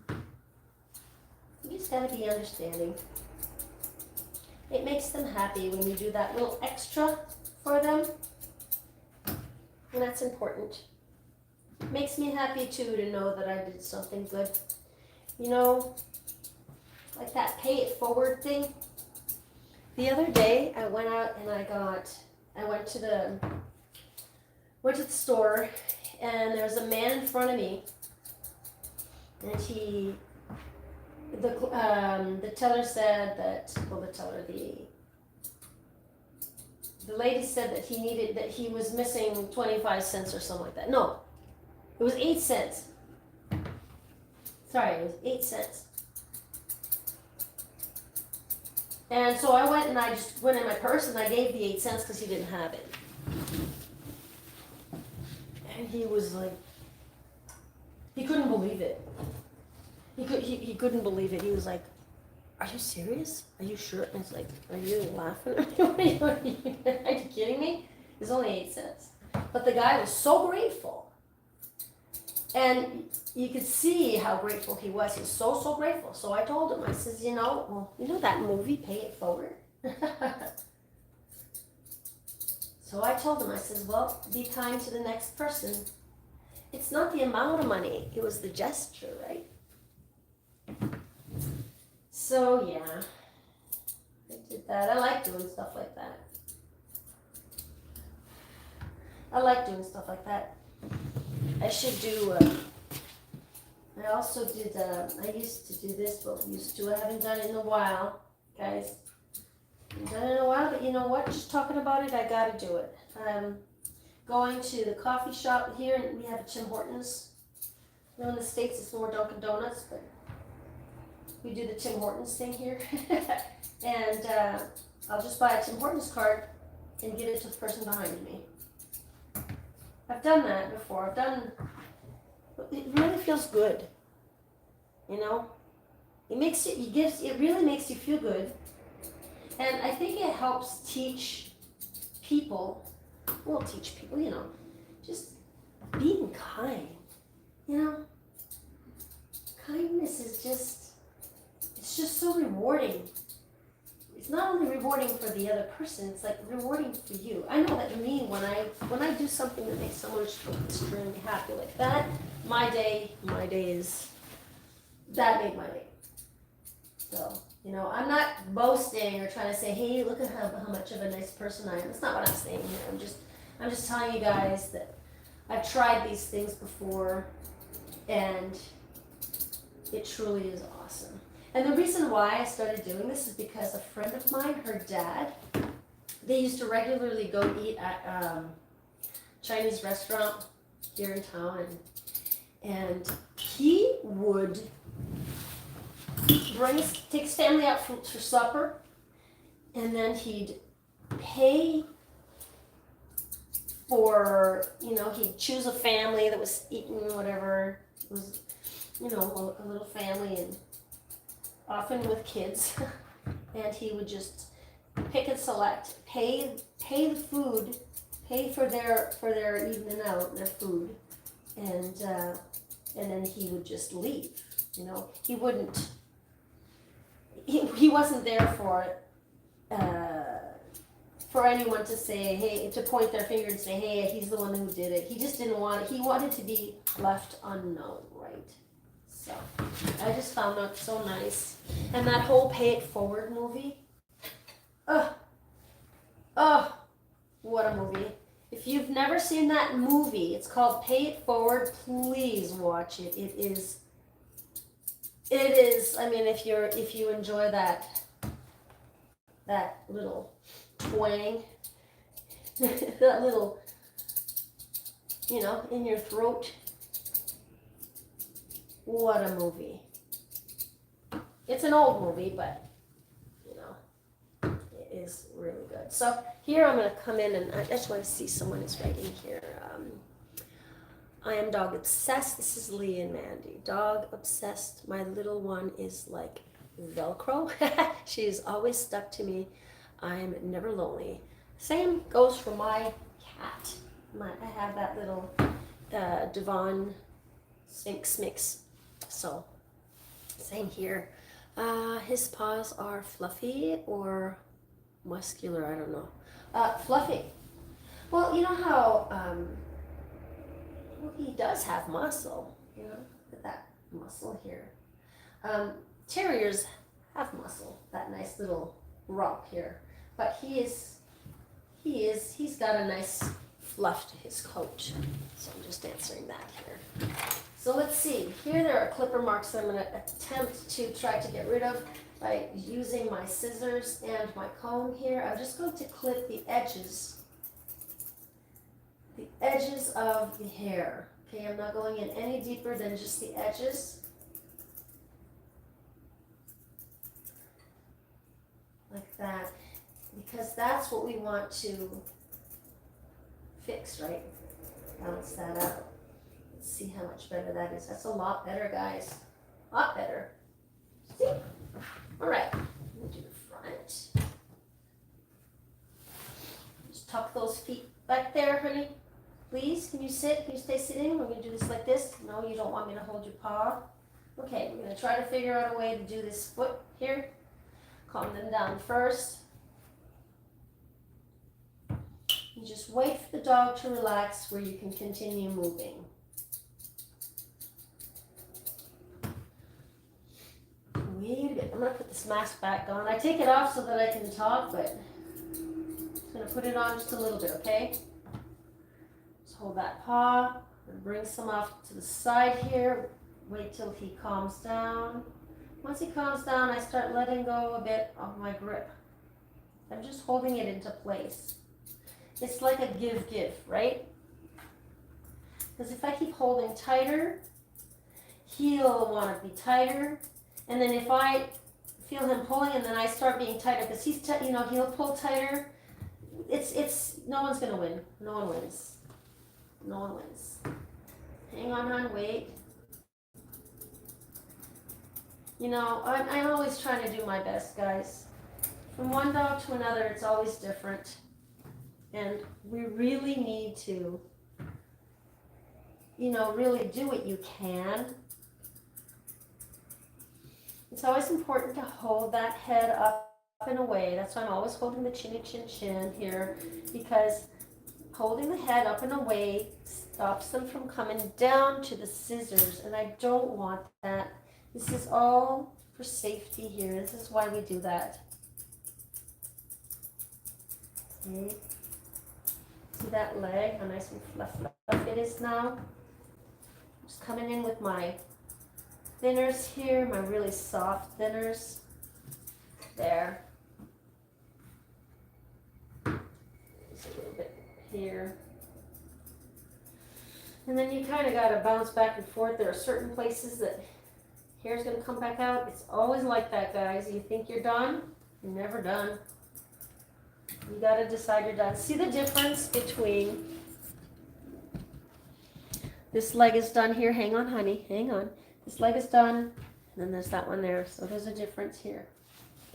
You just gotta be understanding. It makes them happy when you do that little extra for them. And that's important. It makes me happy too to know that I did something good. Like that pay it forward thing. The other day I went out and I went to the went to the store, and there was a man in front of me, and the teller said that, well, the lady said that he was missing 25 cents or something like that. No, it was 8 cents. Sorry, it was 8 cents. And so I went and I just went in my purse and I gave the 8 cents because he didn't have it. And he was like, he couldn't believe it. He couldn't believe it. He was like, "Are you serious? Are you sure?" And it's like, "Are you laughing at me? Are you kidding me? It's only 8 cents." But the guy was so grateful. And you could see how grateful he was. He was so grateful. So I told him, I says, you know that movie, Pay It Forward? So I told him, I says, well, be kind to the next person. It's not the amount of money, it was the gesture, right? So yeah, I did that. I like doing stuff like that. I should do, I also did, I used to do this, but I haven't done it in a while, guys. I haven't done it in a while, but you know what, just talking about it, I gotta do it. Going to the coffee shop here, and we have a Tim Hortons. You know, in the States it's more Dunkin' Donuts, but we do the Tim Hortons thing here. And I'll just buy a Tim Hortons card and give it to the person behind me. I've done that before. It really feels good. You know? It really makes you feel good. And I think it helps teach people, you know, just being kind. You know? Kindness is it's just so rewarding. It's not only rewarding for the other person, it's like rewarding for you. I know that me, when I do something that makes someone extremely happy like that, my day is, that made my day. So, you know, I'm not boasting or trying to say, hey, look at how much of a nice person I am. That's not what I'm saying here. I'm just telling you guys that I've tried these things before, and it truly is awesome. And the reason why I started doing this is because a friend of mine, her dad, they used to regularly go eat at Chinese restaurant here in town, and he would take his family out for supper, and then he'd pay for, you know, he'd choose a family that was eating whatever, it was, you know, a little family, and often with kids, and he would just pick and select, pay the food, pay for their evening out, their food, and then he would just leave. You know, he wasn't there for anyone to say, hey, to point their finger and say, hey, he's the one who did it. He just didn't want it. He wanted to be left unknown, right? So I just found that so nice. And that whole Pay It Forward movie, what a movie. If you've never seen that movie, it's called Pay It Forward, please watch it. It is, I mean, if you enjoy that little twang, that little, you know, in your throat, what a movie. It's an old movie, but, you know, it is really good. So here I'm going to come in, and I just want to see someone is writing here. I am dog obsessed. This is Lee and Mandy. Dog obsessed. My little one is like Velcro. She is always stuck to me. I'm never lonely. Same goes for my cat. I have that little Devon Sphinx mix. So, same here. His paws are fluffy or muscular, I don't know. Fluffy. Well, you know how, well, he does have muscle, you know, look at that muscle here. Terriers have muscle, that nice little rock here. But he's got a nice fluff to his coat. So I'm just answering that here. So let's see. Here there are clipper marks that I'm going to attempt to try to get rid of by using my scissors and my comb here. I'm just going to clip the edges of the hair. Okay, I'm not going in any deeper than just the edges. Like that. Because that's what we want to fix, right? Balance that out. Let's see how much better that is. That's a lot better, guys. A lot better. See? All right. We'll do the front. Just tuck those feet back there, honey. Please, can you sit? Can you stay sitting? We're going to do this like this. No, you don't want me to hold your paw. Okay, we're going to try to figure out a way to do this foot here. Calm them down first. And just wait for the dog to relax where you can continue moving. Wait a bit. I'm going to put this mask back on. I take it off so that I can talk, but I'm just going to put it on just a little bit, okay? Just hold that paw and bring some off to the side here. Wait till he calms down. Once he calms down, I start letting go a bit of my grip. I'm just holding it into place. It's like a give-give, right? Because if I keep holding tighter, he'll want to be tighter. And then if I feel him pulling and then I start being tighter, because he's, he'll pull tighter, no one's going to win. No one wins. No one wins. Hang on, hon, wait. I'm always trying to do my best, guys. From one dog to another, it's always different. And we really need to, really do what you can. It's always important to hold that head up in a way. That's why I'm always holding the chinny chin chin here, because holding the head up in a way stops them from coming down to the scissors, and I don't want that. This is all for safety here. This is why we do that. Okay. See that leg, how nice and fluff it is now? Just coming in with my thinners here, my really soft thinners. There. Just a little bit here. And then you kind of got to bounce back and forth. There are certain places that hair's going to come back out. It's always like that, guys. You think you're done? You're never done. You got to decide you're done. See the difference between this leg is done here. Hang on, honey. Hang on. This leg is done. And then there's that one there. So there's a difference here.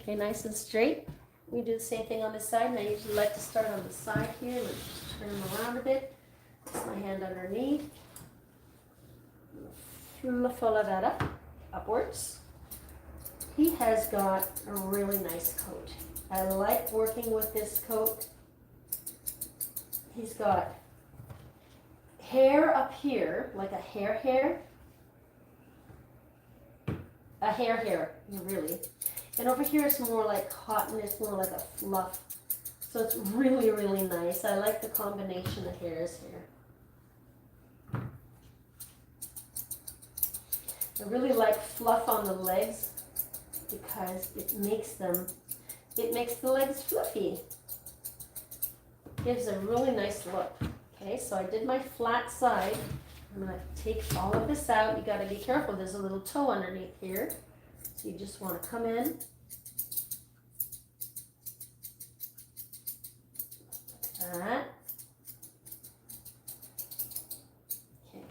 Okay, nice and straight. We do the same thing on this side. And I usually like to start on the side here. Let's just turn them around a bit. Place my hand underneath. Follow that up. Upwards. He has got a really nice coat. I like working with this coat. He's got hair up here, like a hair. A hair, really. And over here it's more like cotton, it's more like a fluff. So it's really, really nice. I like the combination of hairs here. I really like fluff on the legs because it makes the legs fluffy. Gives a really nice look. Okay, so I did my flat side. I'm going to take all of this out. You got to be careful. There's a little toe underneath here. So you just want to come in. Like that. Okay,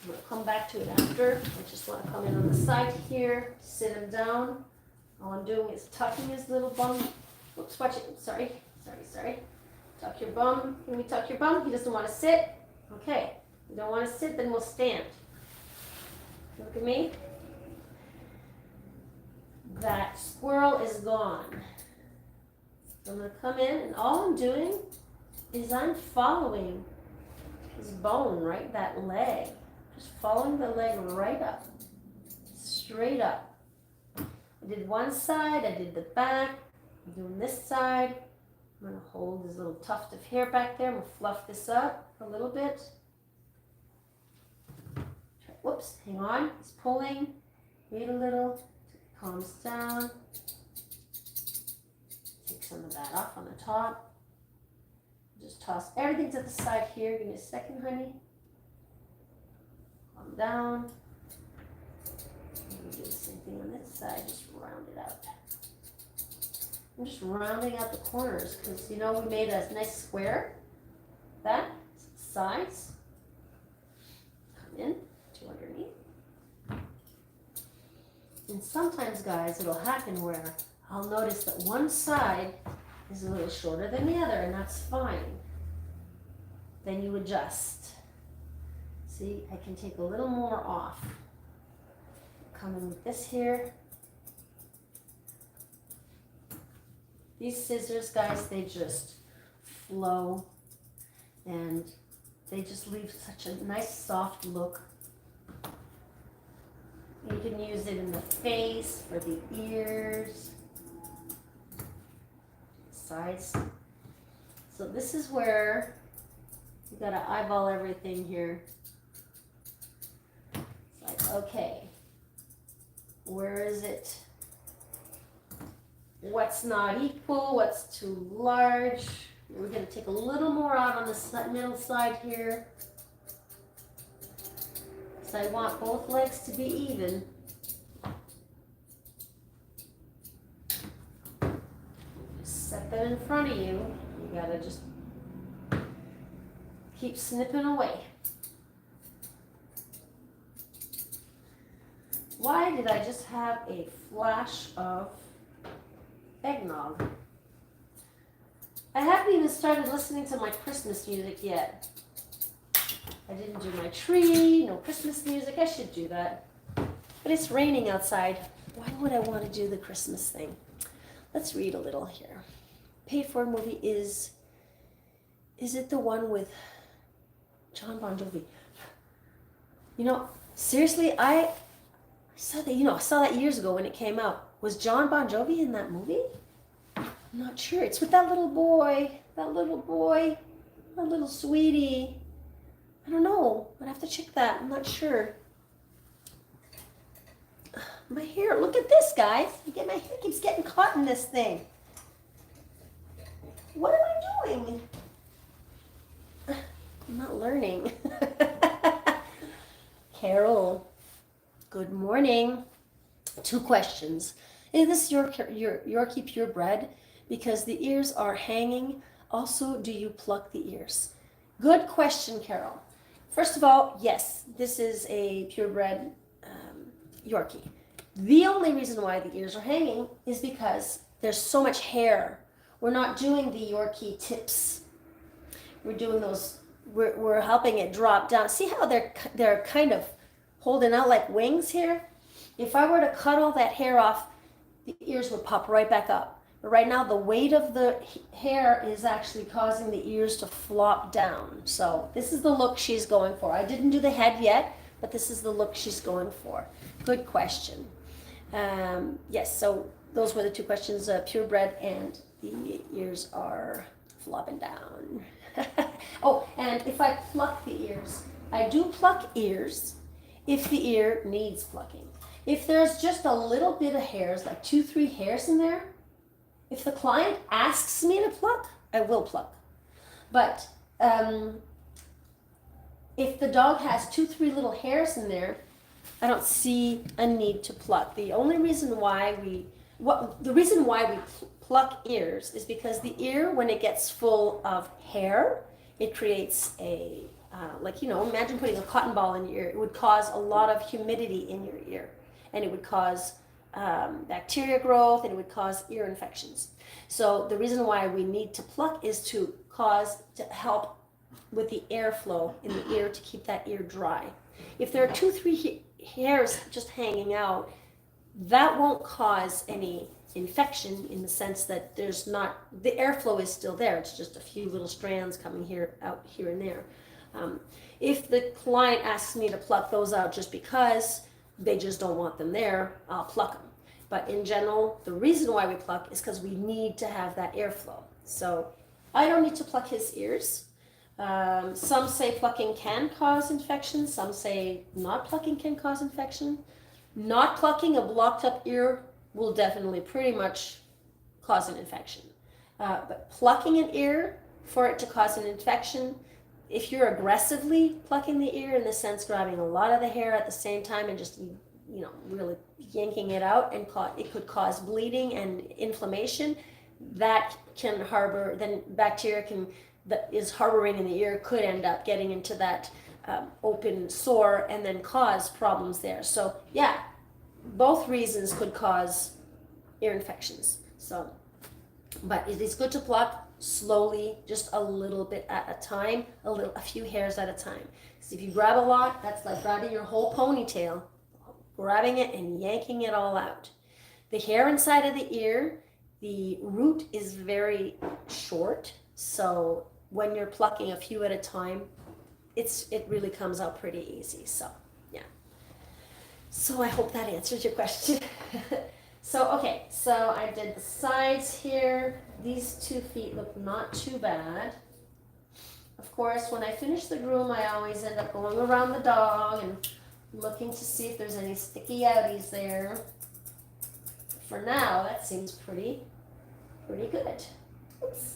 I'm going to come back to it after. I just want to come in on the side here, sit him down. All I'm doing is tucking his little bum. Oops, watch it. Sorry. Tuck your bum. Can we tuck your bum? He doesn't want to sit. Okay. If you don't want to sit, then we'll stand. Look at me. That squirrel is gone. I'm going to come in, and all I'm doing is I'm following his bone, right? That leg. Just following the leg right up. Straight up. I did one side, I did the back. I'm doing this side. I'm going to hold this little tuft of hair back there. I'm going to fluff this up. a little bit. Whoops, hang on, he's pulling. Wait a little, calms down. Take some of that off on the top. Just toss everything to the side here. Give me a second, honey. Calm down. And do the same thing on this side, just round it out. I'm just rounding out the corners because, you know, we made a nice square. That, sides. Come in. Underneath. And sometimes, guys, it'll happen where I'll notice that one side is a little shorter than the other, and that's fine. Then you adjust. See, I can take a little more off. Come in with this here. These scissors, guys, they just flow and they just leave such a nice soft look. You can use it in the face, for the ears, sides. So this is where you gotta eyeball everything here. It's like, okay, where is it? What's not equal? What's too large? We're gonna take a little more out on the middle side here. I want both legs to be even. Just set them in front of you. You gotta just keep snipping away. Why did I just have a flash of eggnog? I haven't even started listening to my Christmas music yet. I didn't do my tree, no Christmas music. I should do that. But it's raining outside. Why would I want to do the Christmas thing? Let's read a little here. Paid for movie is it the one with John Bon Jovi? You know, seriously, I saw that, I saw that years ago when it came out. Was John Bon Jovi in that movie? I'm not sure. It's with that little boy, that little sweetie. I don't know. I'd have to check that. I'm not sure. My hair. Look at this, guys. My hair keeps getting caught in this thing. What am I doing? I'm not learning. Carol, good morning. 2 questions. Is this your Yorkie purebred? Because the ears are hanging. Also, do you pluck the ears? Good question, Carol. First of all, yes, this is a purebred Yorkie. The only reason why the ears are hanging is because there's so much hair. We're not doing the Yorkie tips. We're doing those. We're helping it drop down. See how they're kind of holding out like wings here? If I were to cut all that hair off, the ears would pop right back up. But right now, the weight of the hair is actually causing the ears to flop down. So this is the look she's going for. I didn't do the head yet, but this is the look she's going for. Good question. Yes, so those were the 2 questions, purebred and the ears are flopping down. Oh, and if I pluck the ears, I do pluck ears if the ear needs plucking. If there's just a little bit of hairs, like 2-3 hairs in there, if the client asks me to pluck, I will pluck. But if the dog has 2-3 little hairs in there, I don't see a need to pluck. The only reason why we pluck ears is because the ear, when it gets full of hair, it creates a, imagine putting a cotton ball in your ear. It would cause a lot of humidity in your ear, and it would cause bacteria growth, and it would cause ear infections. So the reason why we need to pluck is to help with the airflow in the ear to keep that ear dry. If there are 2-3 hairs just hanging out, that won't cause any infection in the sense that the airflow is still there. It's just a few little strands coming out here and there. If the client asks me to pluck those out just because they just don't want them there, I'll pluck them. But in general, the reason why we pluck is because we need to have that airflow. So I don't need to pluck his ears, Some say plucking can cause infection. Some say not plucking can cause infection. Not plucking a blocked up ear will definitely pretty much cause an infection. But plucking an ear for it to cause an infection, if you're aggressively plucking the ear, in the sense grabbing a lot of the hair at the same time and just, you know, really yanking it out, and it could cause bleeding and inflammation, that can harbor, then bacteria that is harboring in the ear could end up getting into that open sore and then cause problems there. So yeah, both reasons could cause ear infections. So, but it is good to pluck slowly, just a little bit at a time, a few hairs at a time. Because if you grab a lot, that's like grabbing your whole ponytail, grabbing it and yanking it all out. The hair inside of the ear, the root is very short, so when you're plucking a few at a time, it really comes out pretty easy. So yeah. So I hope that answers your question. So okay, so I did the sides here. These 2 feet look not too bad. Of course, when I finish the groom, I always end up going around the dog and looking to see if there's any sticky outies there. For now, that seems pretty good. Oops.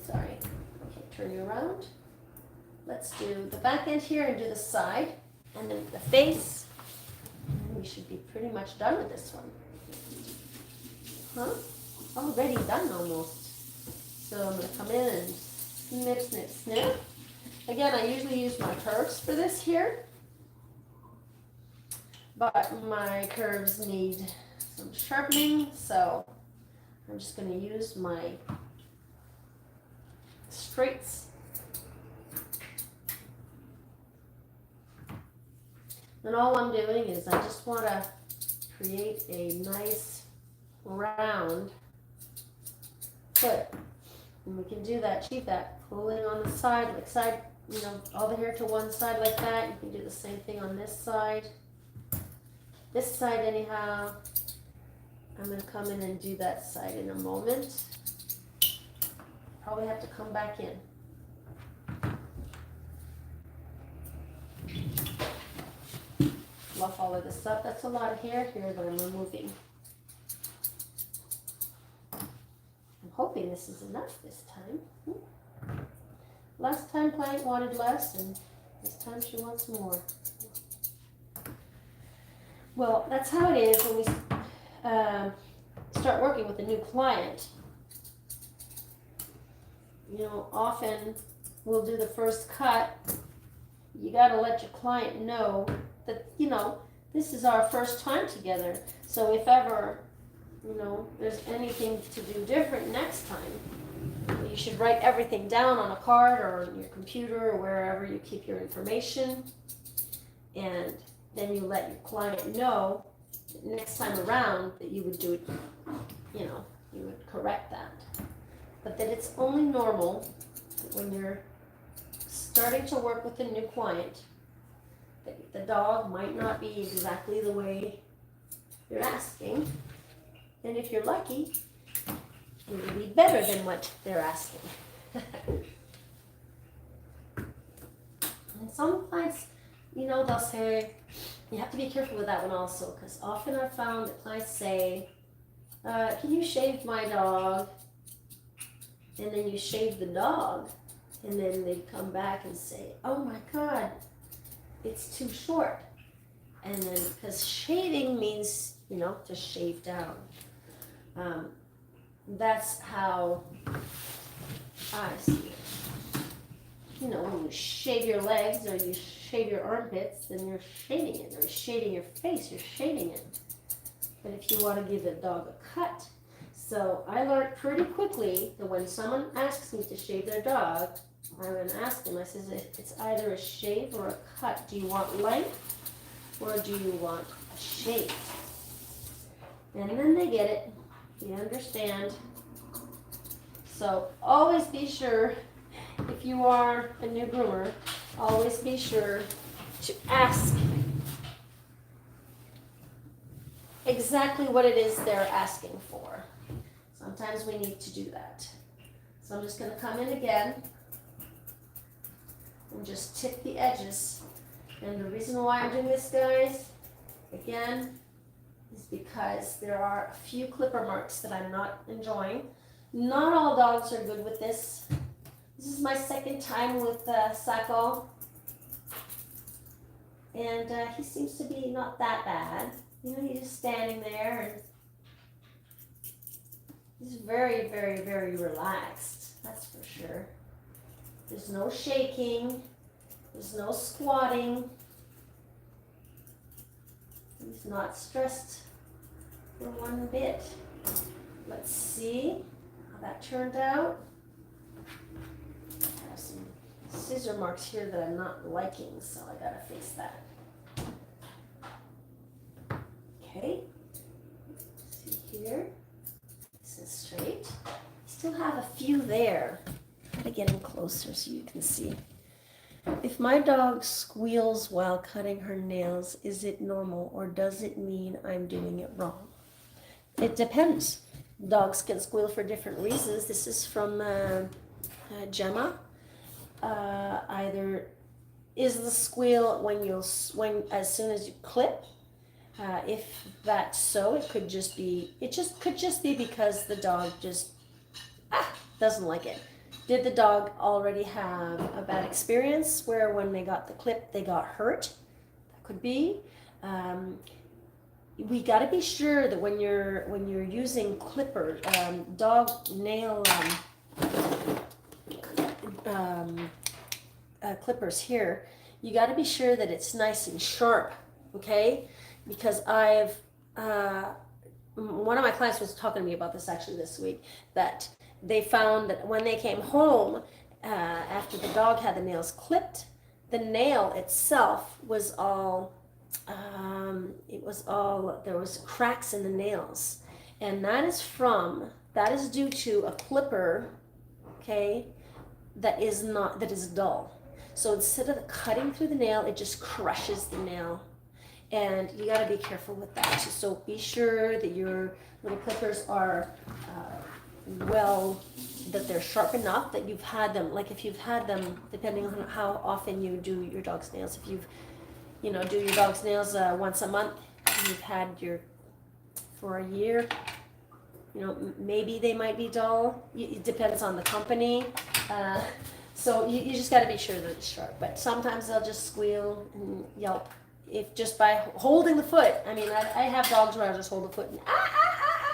Sorry. Okay, turn you around. Let's do the back end here and do the side, and then the face. And we should be pretty much done with this one. Huh? Already done almost. So I'm going to come in and snip, snip, snip. Again, I usually use my curves for this here, but my curves need some sharpening, so I'm just going to use my straights. And all I'm doing is I just want to create a nice round foot. And we can do that, achieve that, pulling on the side, like side, you know, all the hair to one side like that. You can do the same thing on this side. This side anyhow. I'm going to come in and do that side in a moment. Probably have to come back in. Fluff all of this up. That's a lot of hair here that I'm removing. I'm hoping this is enough this time. Last time client wanted less, and this time she wants more. Well, that's how it is when we start working with a new client. You know, often we'll do the first cut. You got to let your client know that, you know, this is our first time together. So if ever, you know, there's anything to do different next time, you should write everything down on a card or on your computer or wherever you keep your information. And then you let your client know that next time around that you would do it, you know, you would correct that. But that it's only normal that when you're starting to work with a new client, that the dog might not be exactly the way you're asking. And if you're lucky, it will be better than what they're asking. And some clients, you know, they'll say, you have to be careful with that one also, because often I've found that clients say, can you shave my dog? And then you shave the dog, and then they come back and say, oh my God, it's too short. And then, because shaving means, you know, to shave down. That's how I see it. You know, when you shave your legs or you shave your armpits, then you're shaving it, or shaving your face, you're shaving it. But if you want to give the dog a cut, so I learned pretty quickly that when someone asks me to shave their dog, I'm going to ask them, I says, it's either a shave or a cut. Do you want length or do you want a shave? And then they get it. You understand. So always be sure, if you are a new groomer, always be sure to ask exactly what it is they're asking for. Sometimes we need to do that. So I'm just going to come in again and just tip the edges. And the reason why I'm doing this, guys, again, is because there are a few clipper marks that I'm not enjoying. Not all dogs are good with this. This is my second time with Sako. And he seems to be not that bad. You know, he's just standing there and he's very, very, very relaxed. That's for sure. There's no shaking. There's no squatting. He's not stressed for one bit. Let's see how that turned out. I have some scissor marks here that I'm not liking, so I gotta fix that. Okay, see here, this is straight. Still have a few there. Try to get in closer so you can see. If my dog squeals while cutting her nails, is it normal or does it mean I'm doing it wrong? It depends. Dogs can squeal for different reasons. This is from Gemma. Either is the squeal when as soon as you clip. If that's so, it could just be because the dog just doesn't like it. Did the dog already have a bad experience where when they got the clip they got hurt? That could be. We got to be sure that when you're using clippers, dog nail clippers here, you got to be sure that it's nice and sharp. Okay, because one of my clients was talking to me about this actually this week, that they found that when they came home after the dog had the nails clipped, the nail itself was all there was cracks in the nails, and that is due to a clipper, okay, that is dull. So instead of cutting through the nail, it just crushes the nail. And you got to be careful with that. So be sure that your little clippers are that they're sharp enough that you've had them. Like if you've had them, depending on how often you do your dog's nails. If you've, do your dog's nails once a month, and you've had for a year, maybe they might be dull. It depends on the company. So you just got to be sure that it's sharp. But sometimes they'll just squeal and yelp. If just by holding the foot, I mean, I have dogs where I just hold the foot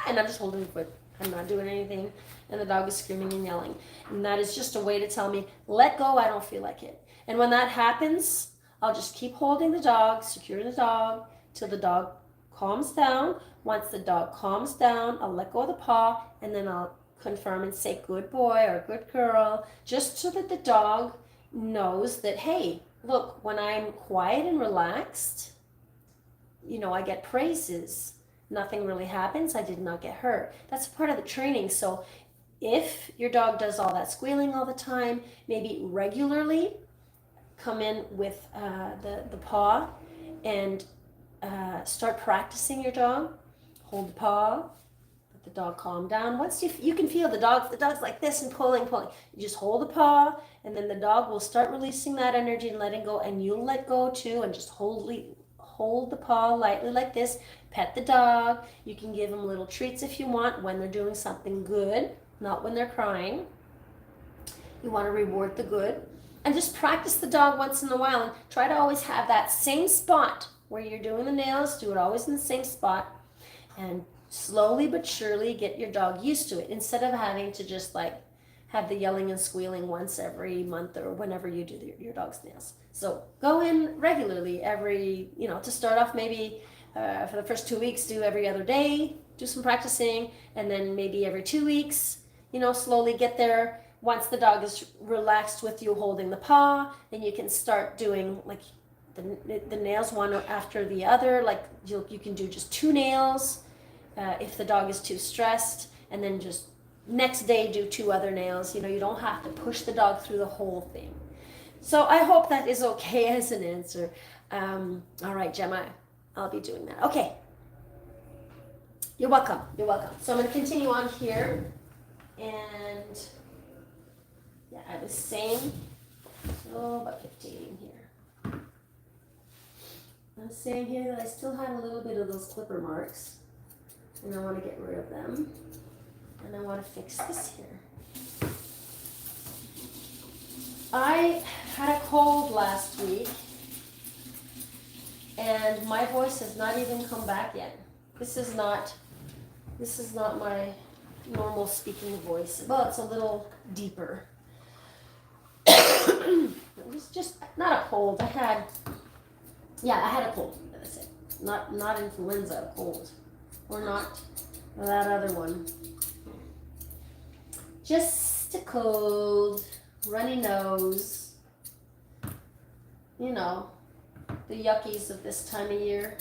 and I'm just holding the foot. I'm not doing anything, and the dog is screaming and yelling. And that is just a way to tell me, let go, I don't feel like it. And when that happens, I'll just keep holding the dog, secure the dog, till the dog calms down. Once the dog calms down, I'll let go of the paw, and then I'll confirm and say good boy or good girl, just so that the dog knows that, hey, look, when I'm quiet and relaxed, I get praises. Nothing really happens. I did not get hurt. That's part of the training. So if your dog does all that squealing all the time, maybe regularly come in with the paw and start practicing your dog. Hold the paw. Let the dog calm down. Once you can feel the dog's like this and pulling. You just hold the paw, and then the dog will start releasing that energy and letting go, and you'll let go too, and just hold the paw lightly like this. Pet the dog. You can give them little treats if you want when they're doing something good, not when they're crying. You want to reward the good. And just practice the dog once in a while, and try to always have that same spot where you're doing the nails. Do it always in the same spot, and slowly but surely get your dog used to it, instead of having to just have the yelling and squealing once every month or whenever you do your dog's nails. So go in regularly to start off, maybe for the first 2 weeks, do every other day, do some practicing, and then maybe every 2 weeks, slowly get there. Once the dog is relaxed with you holding the paw, then you can start doing the nails one after the other. You can do just 2 nails if the dog is too stressed, and then just next day do 2 other nails. You don't have to push the dog through the whole thing. So I hope that is okay as an answer. All right, Gemma, I'll be doing that. Okay. You're welcome. So I'm going to continue on here, and Yeah, I was saying, so about 15 here. I was saying here that I still had a little bit of those clipper marks, and I want to get rid of them, and I want to fix this here. I had a cold last week, and my voice has not even come back yet. This is not my normal speaking voice. Well, it's a little deeper. It was just not a cold. I had a cold. That's it. Not influenza, a cold, or not that other one. Just a cold, runny nose. You know, the yuckies of this time of year.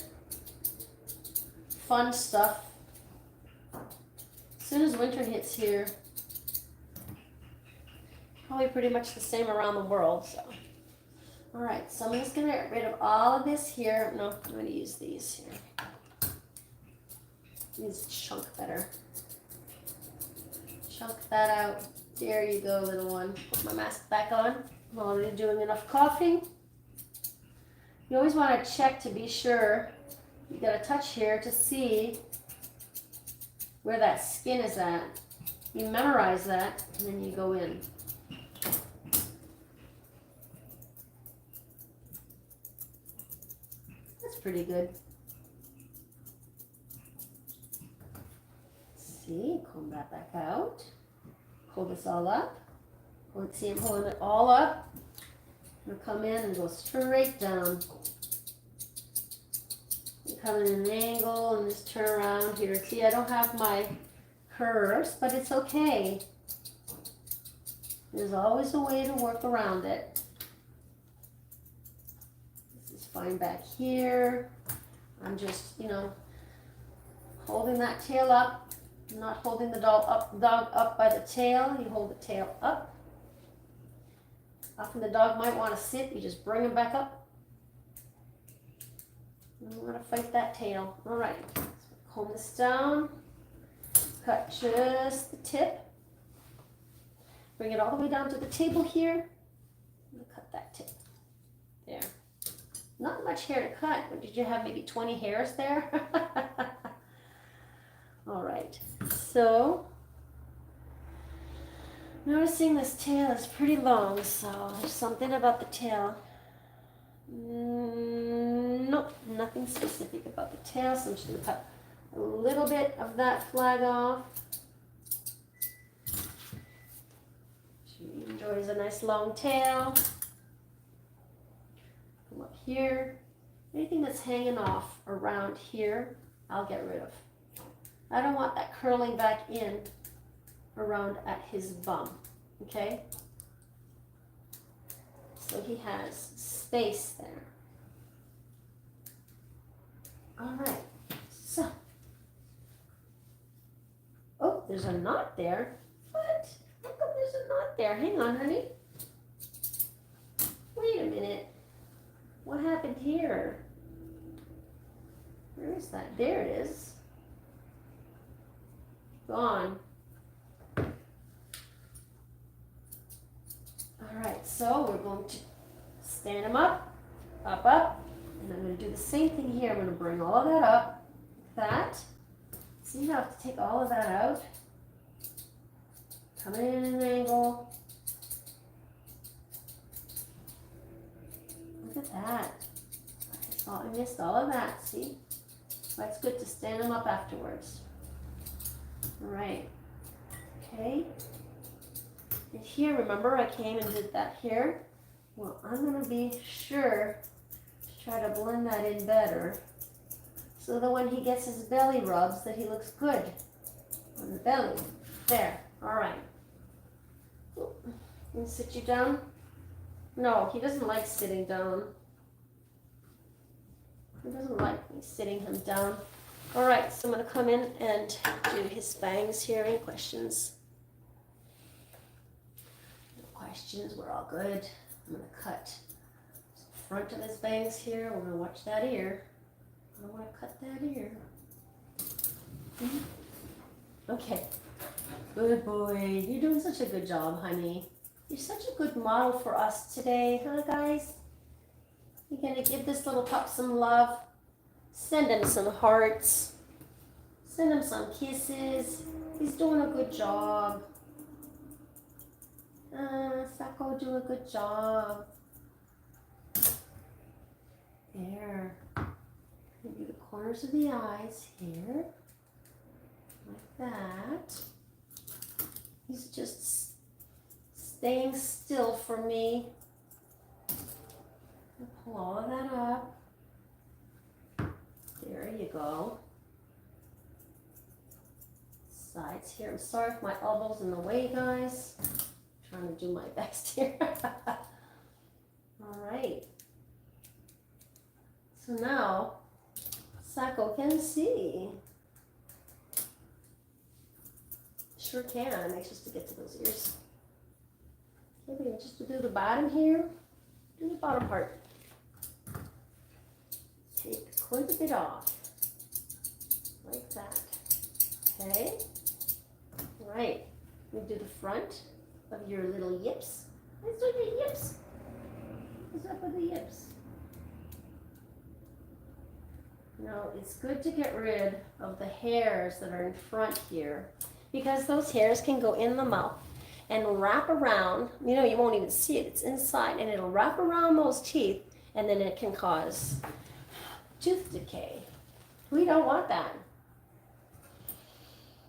Fun stuff. As soon as winter hits here, probably pretty much the same around the world. So, all right. So I'm just gonna get rid of all of this here. No, I'm gonna use these here. These chunk better. Chunk that out. There you go, little one. Put my mask back on. I'm already doing enough coughing. You always want to check to be sure. You got to touch here to see where that skin is at. You memorize that, and then you go in. That's pretty good. See, comb that back out. Pull this all up. See, I'm pulling it all up. I'm going to come in and go straight down. Come in an angle and just turn around here. See, I don't have my curves, but it's okay. There's always a way to work around it. This is fine back here. I'm just, holding that tail up. I'm not holding the dog up by the tail. You hold the tail up. Often the dog might want to sit. You just bring him back up. You don't want to fight that tail. All right. So comb this down. Cut just the tip. Bring it all the way down to the table here. I'm going to cut that tip. There. Not much hair to cut, but did you have maybe 20 hairs there? All right. So, noticing this tail is pretty long, so there's something about the tail. Nope, nothing specific about the tail, so I'm just going to cut a little bit of that flag off. She enjoys a nice long tail. Come up here. Anything that's hanging off around here, I'll get rid of. I don't want that curling back in around at his bum, okay? So he has space there. All right, so. Oh, there's a knot there. What? How come there's a knot there? Hang on, honey. Wait a minute. What happened here? Where is that? There it is. Gone. All right, so we're going to stand him up, up, and I'm going to do the same thing here. I'm going to bring all of that up, like that. See how I have to take all of that out? Come in an angle. Look at that. I missed all of that, see? That's good to stand them up afterwards. All right, okay. And here, remember I came and did that here? Well, I'm gonna be sure to try to blend that in better so that when he gets his belly rubs that he looks good on the belly. There, all right. Can I sit you down? No, he doesn't like sitting down. He doesn't like me sitting him down. All right, so I'm going to come in and do his bangs here. Any questions? No questions. We're all good. I'm going to cut the front of his bangs here. We're going to watch that ear. I don't want to cut that ear. Okay. Good boy. You're doing such a good job, honey. You're such a good model for us today, huh, guys? You're gonna give this little pup some love. Send him some hearts. Send him some kisses. He's doing a good job. Sako, do a good job. There. Maybe the corners of the eyes here. Like that. He's just staying still for me. Pull all of that up. There you go. Sides here. I'm sorry if my elbow's in the way, guys. I'm trying to do my best here. All right. So now, Sako can see. Sure can. I'm anxious to get to those ears. Okay, we're just to do the bottom here. Do the bottom part. Take quite a bit off. Like that. Okay. All right. We do the front of your little yips. Let's do the yips. What's up with the yips? Now, it's good to get rid of the hairs that are in front here, because those hairs can go in the mouth and wrap around. You know, you won't even see it. It's inside, and it'll wrap around those teeth, and then it can cause tooth decay. We don't want that.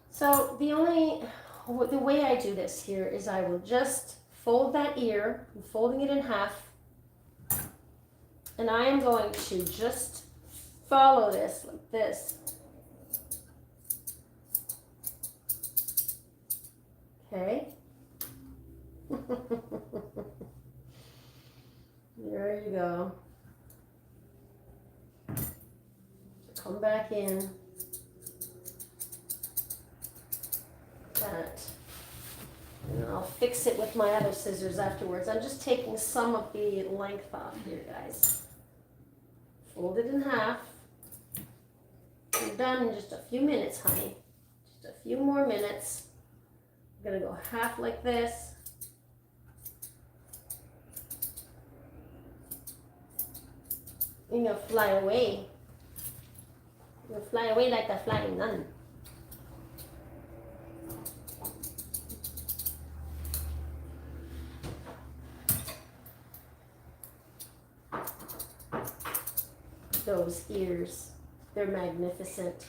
So the way I do this here is I will just fold that ear. I'm folding it in half, and I am going to just follow this like this. Okay. There you go. Come back in. That. And I'll fix it with my other scissors afterwards. I'm just taking some of the length off here, guys. Fold it in half. You're done in just a few minutes, honey. Just a few more minutes. I'm gonna go half like this. You're gonna fly away. You're gonna fly away like a flying nun. Those ears, they're magnificent.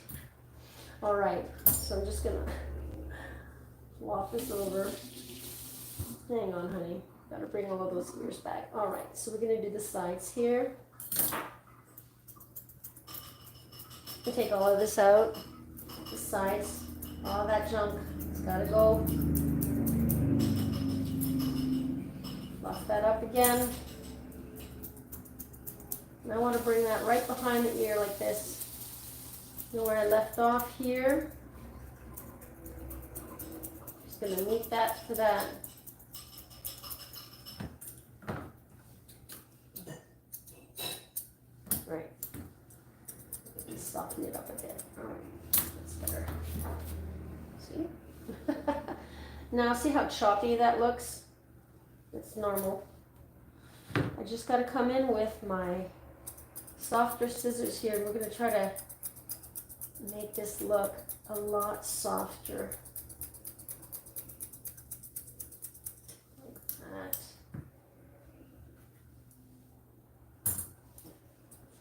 All right, so I'm just gonna flop this over. Hang on, honey. Gotta bring all of those ears back. All right, so we're gonna do the sides here. You take all of this out, the sides, all that junk. It's gotta go. Fluff that up again. And I want to bring that right behind the ear like this. You know where I left off here? Just going to meet that to that. Right. Soften it up a bit. All right. That's better. See? Now see how choppy that looks? It's normal. I just got to come in with my softer scissors here. We're going to try to make this look a lot softer. Like that.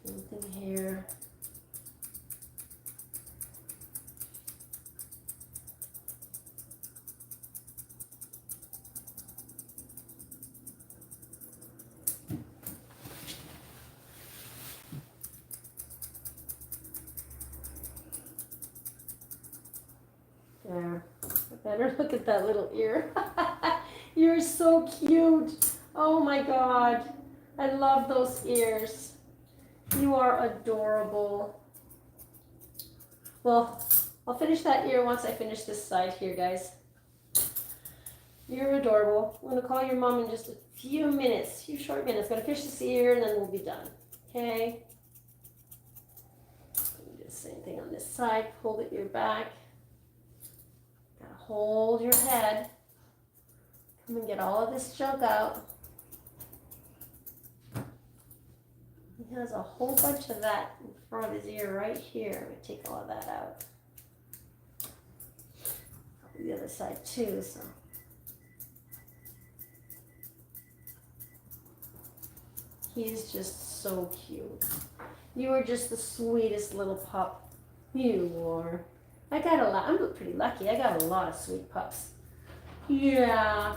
Same thing here. There. Better look at that little ear. You're so cute. Oh my God. I love those ears. You are adorable. Well, I'll finish that ear once I finish this side here, guys. You're adorable. I'm going to call your mom in just a few minutes, few short minutes. Going to finish this ear and then we'll be done. Okay? Do the same thing on this side. Pull the ear back. Hold your head. I'm gonna get all of this junk out. He has a whole bunch of that in front of his ear right here. I'm gonna take all of that out. Probably the other side too, so. He's just so cute. You are just the sweetest little pup. You are. I got a lot. I'm pretty lucky. I got a lot of sweet pups. Yeah.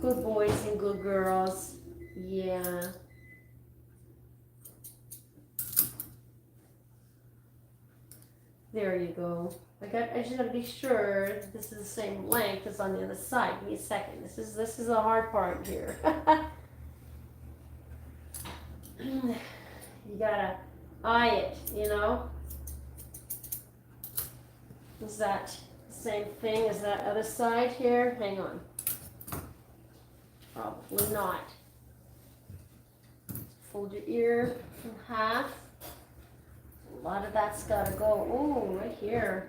Good boys and good girls. Yeah. There you go. I just gotta be sure this is the same length as on the other side. Give me a second. This is the hard part here. You gotta eye it, you know? Is that the same thing as that other side here? Hang on. Probably not. Fold your ear in half. A lot of that's gotta go. Oh, right here.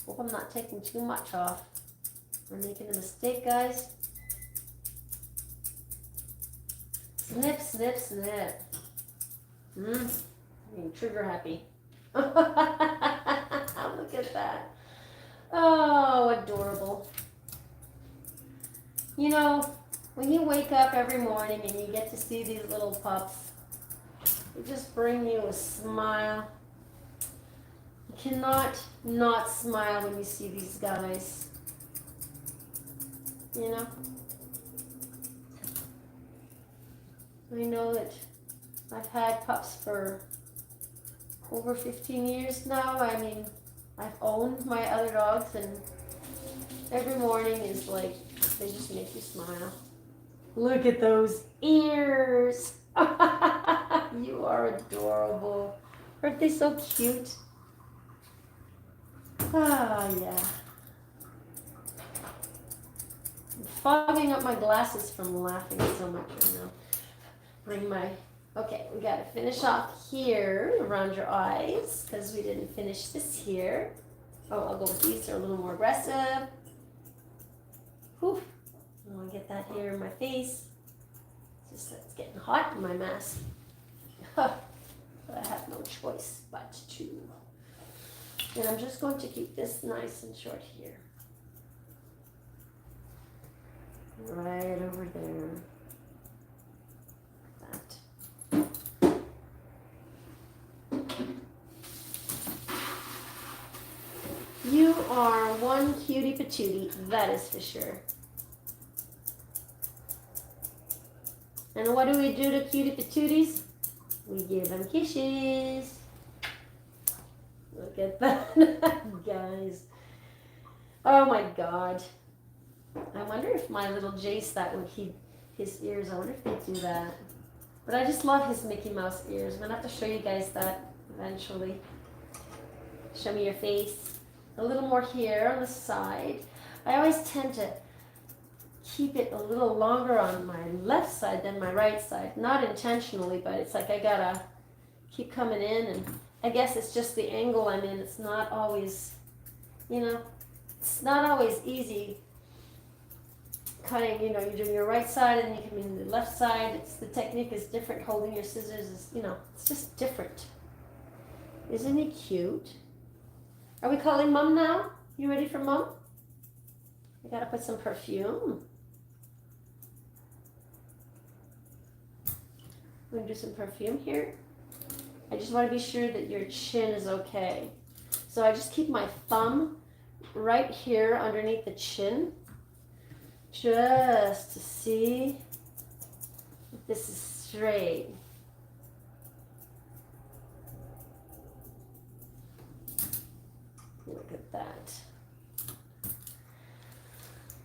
Hope I'm not taking too much off. We're making a mistake, guys. Snip, snip, snip. I'm trigger happy. Look at that. Oh, adorable. You know, when you wake up every morning and you get to see these little pups, they just bring you a smile. You cannot not smile when you see these guys. You know? I know that I've had pups for over 15 years now. I mean, I've owned my other dogs, and every morning is like, they just make you smile. Look at those ears. You are adorable. Aren't they so cute? Ah, yeah. I'm fogging up my glasses from laughing so much right now. Okay, we gotta finish off here around your eyes because we didn't finish this here. Oh, I'll go with these. They're a little more aggressive. Whew. I want to get that here in my face. It's getting hot in my mask. But I have no choice but to. And I'm just going to keep this nice and short here. Right over there. You are one cutie patootie, that is for sure. And what do we do to cutie patooties? We give them kisses. Look at that, guys. Oh my God. I wonder if my little Jace, that would keep his ears. I wonder if they do that. But I just love his Mickey Mouse ears. I'm going to have to show you guys that eventually. Show me your face. A little more here on the side. I always tend to keep it a little longer on my left side than my right side. Not intentionally, but it's like I gotta keep coming in, and I guess it's just the angle I'm in. It's not always, you know, it's not always easy cutting, you know, you're doing your right side and you come in the left side. The technique is different. Holding your scissors is, you know, it's just different. Isn't he cute? Are we calling Mom now? You ready for Mom? I gotta put some perfume. I'm gonna do some perfume here. I just want to be sure that your chin is okay. So I just keep my thumb right here underneath the chin, just to see if this is straight. Look at that.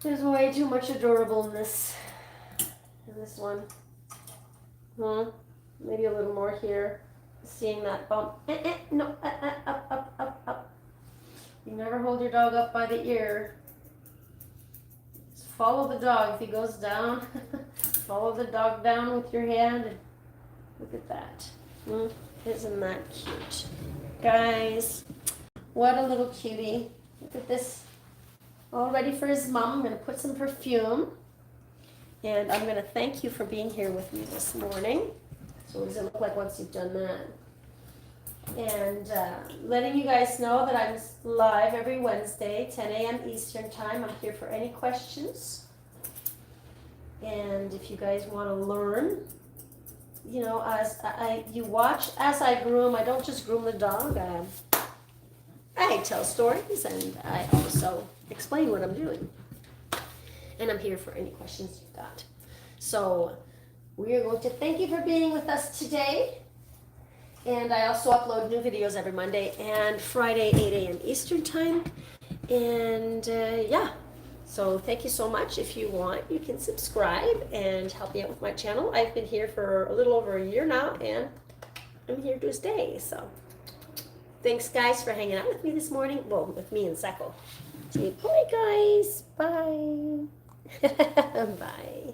There's way too much adorableness in this one. Maybe a little more here. Seeing that bump. No, up. You never hold your dog up by the ear. Just follow the dog. If he goes down, follow the dog down with your hand. And look at that. Isn't that cute? Guys, what a little cutie. Look at this all ready for his mom. I'm going to put some perfume. And I'm going to thank you for being here with me this morning. So what does it look like once you've done that? And letting you guys know that I'm live every Wednesday, 10 a.m. Eastern Time. I'm here for any questions. And if you guys want to learn, you know, as you watch as I groom, I don't just groom the dog. I tell stories and I also explain what I'm doing. And I'm here for any questions you've got. So we are going to thank you for being with us today. And I also upload new videos every Monday and Friday, 8 a.m. Eastern Time. And yeah, so thank you so much. If you want, you can subscribe and help me out with my channel. I've been here for a little over a year now, and I'm here to stay. So thanks, guys, for hanging out with me this morning. Well, with me and Sako. Say bye, guys. Bye. Bye.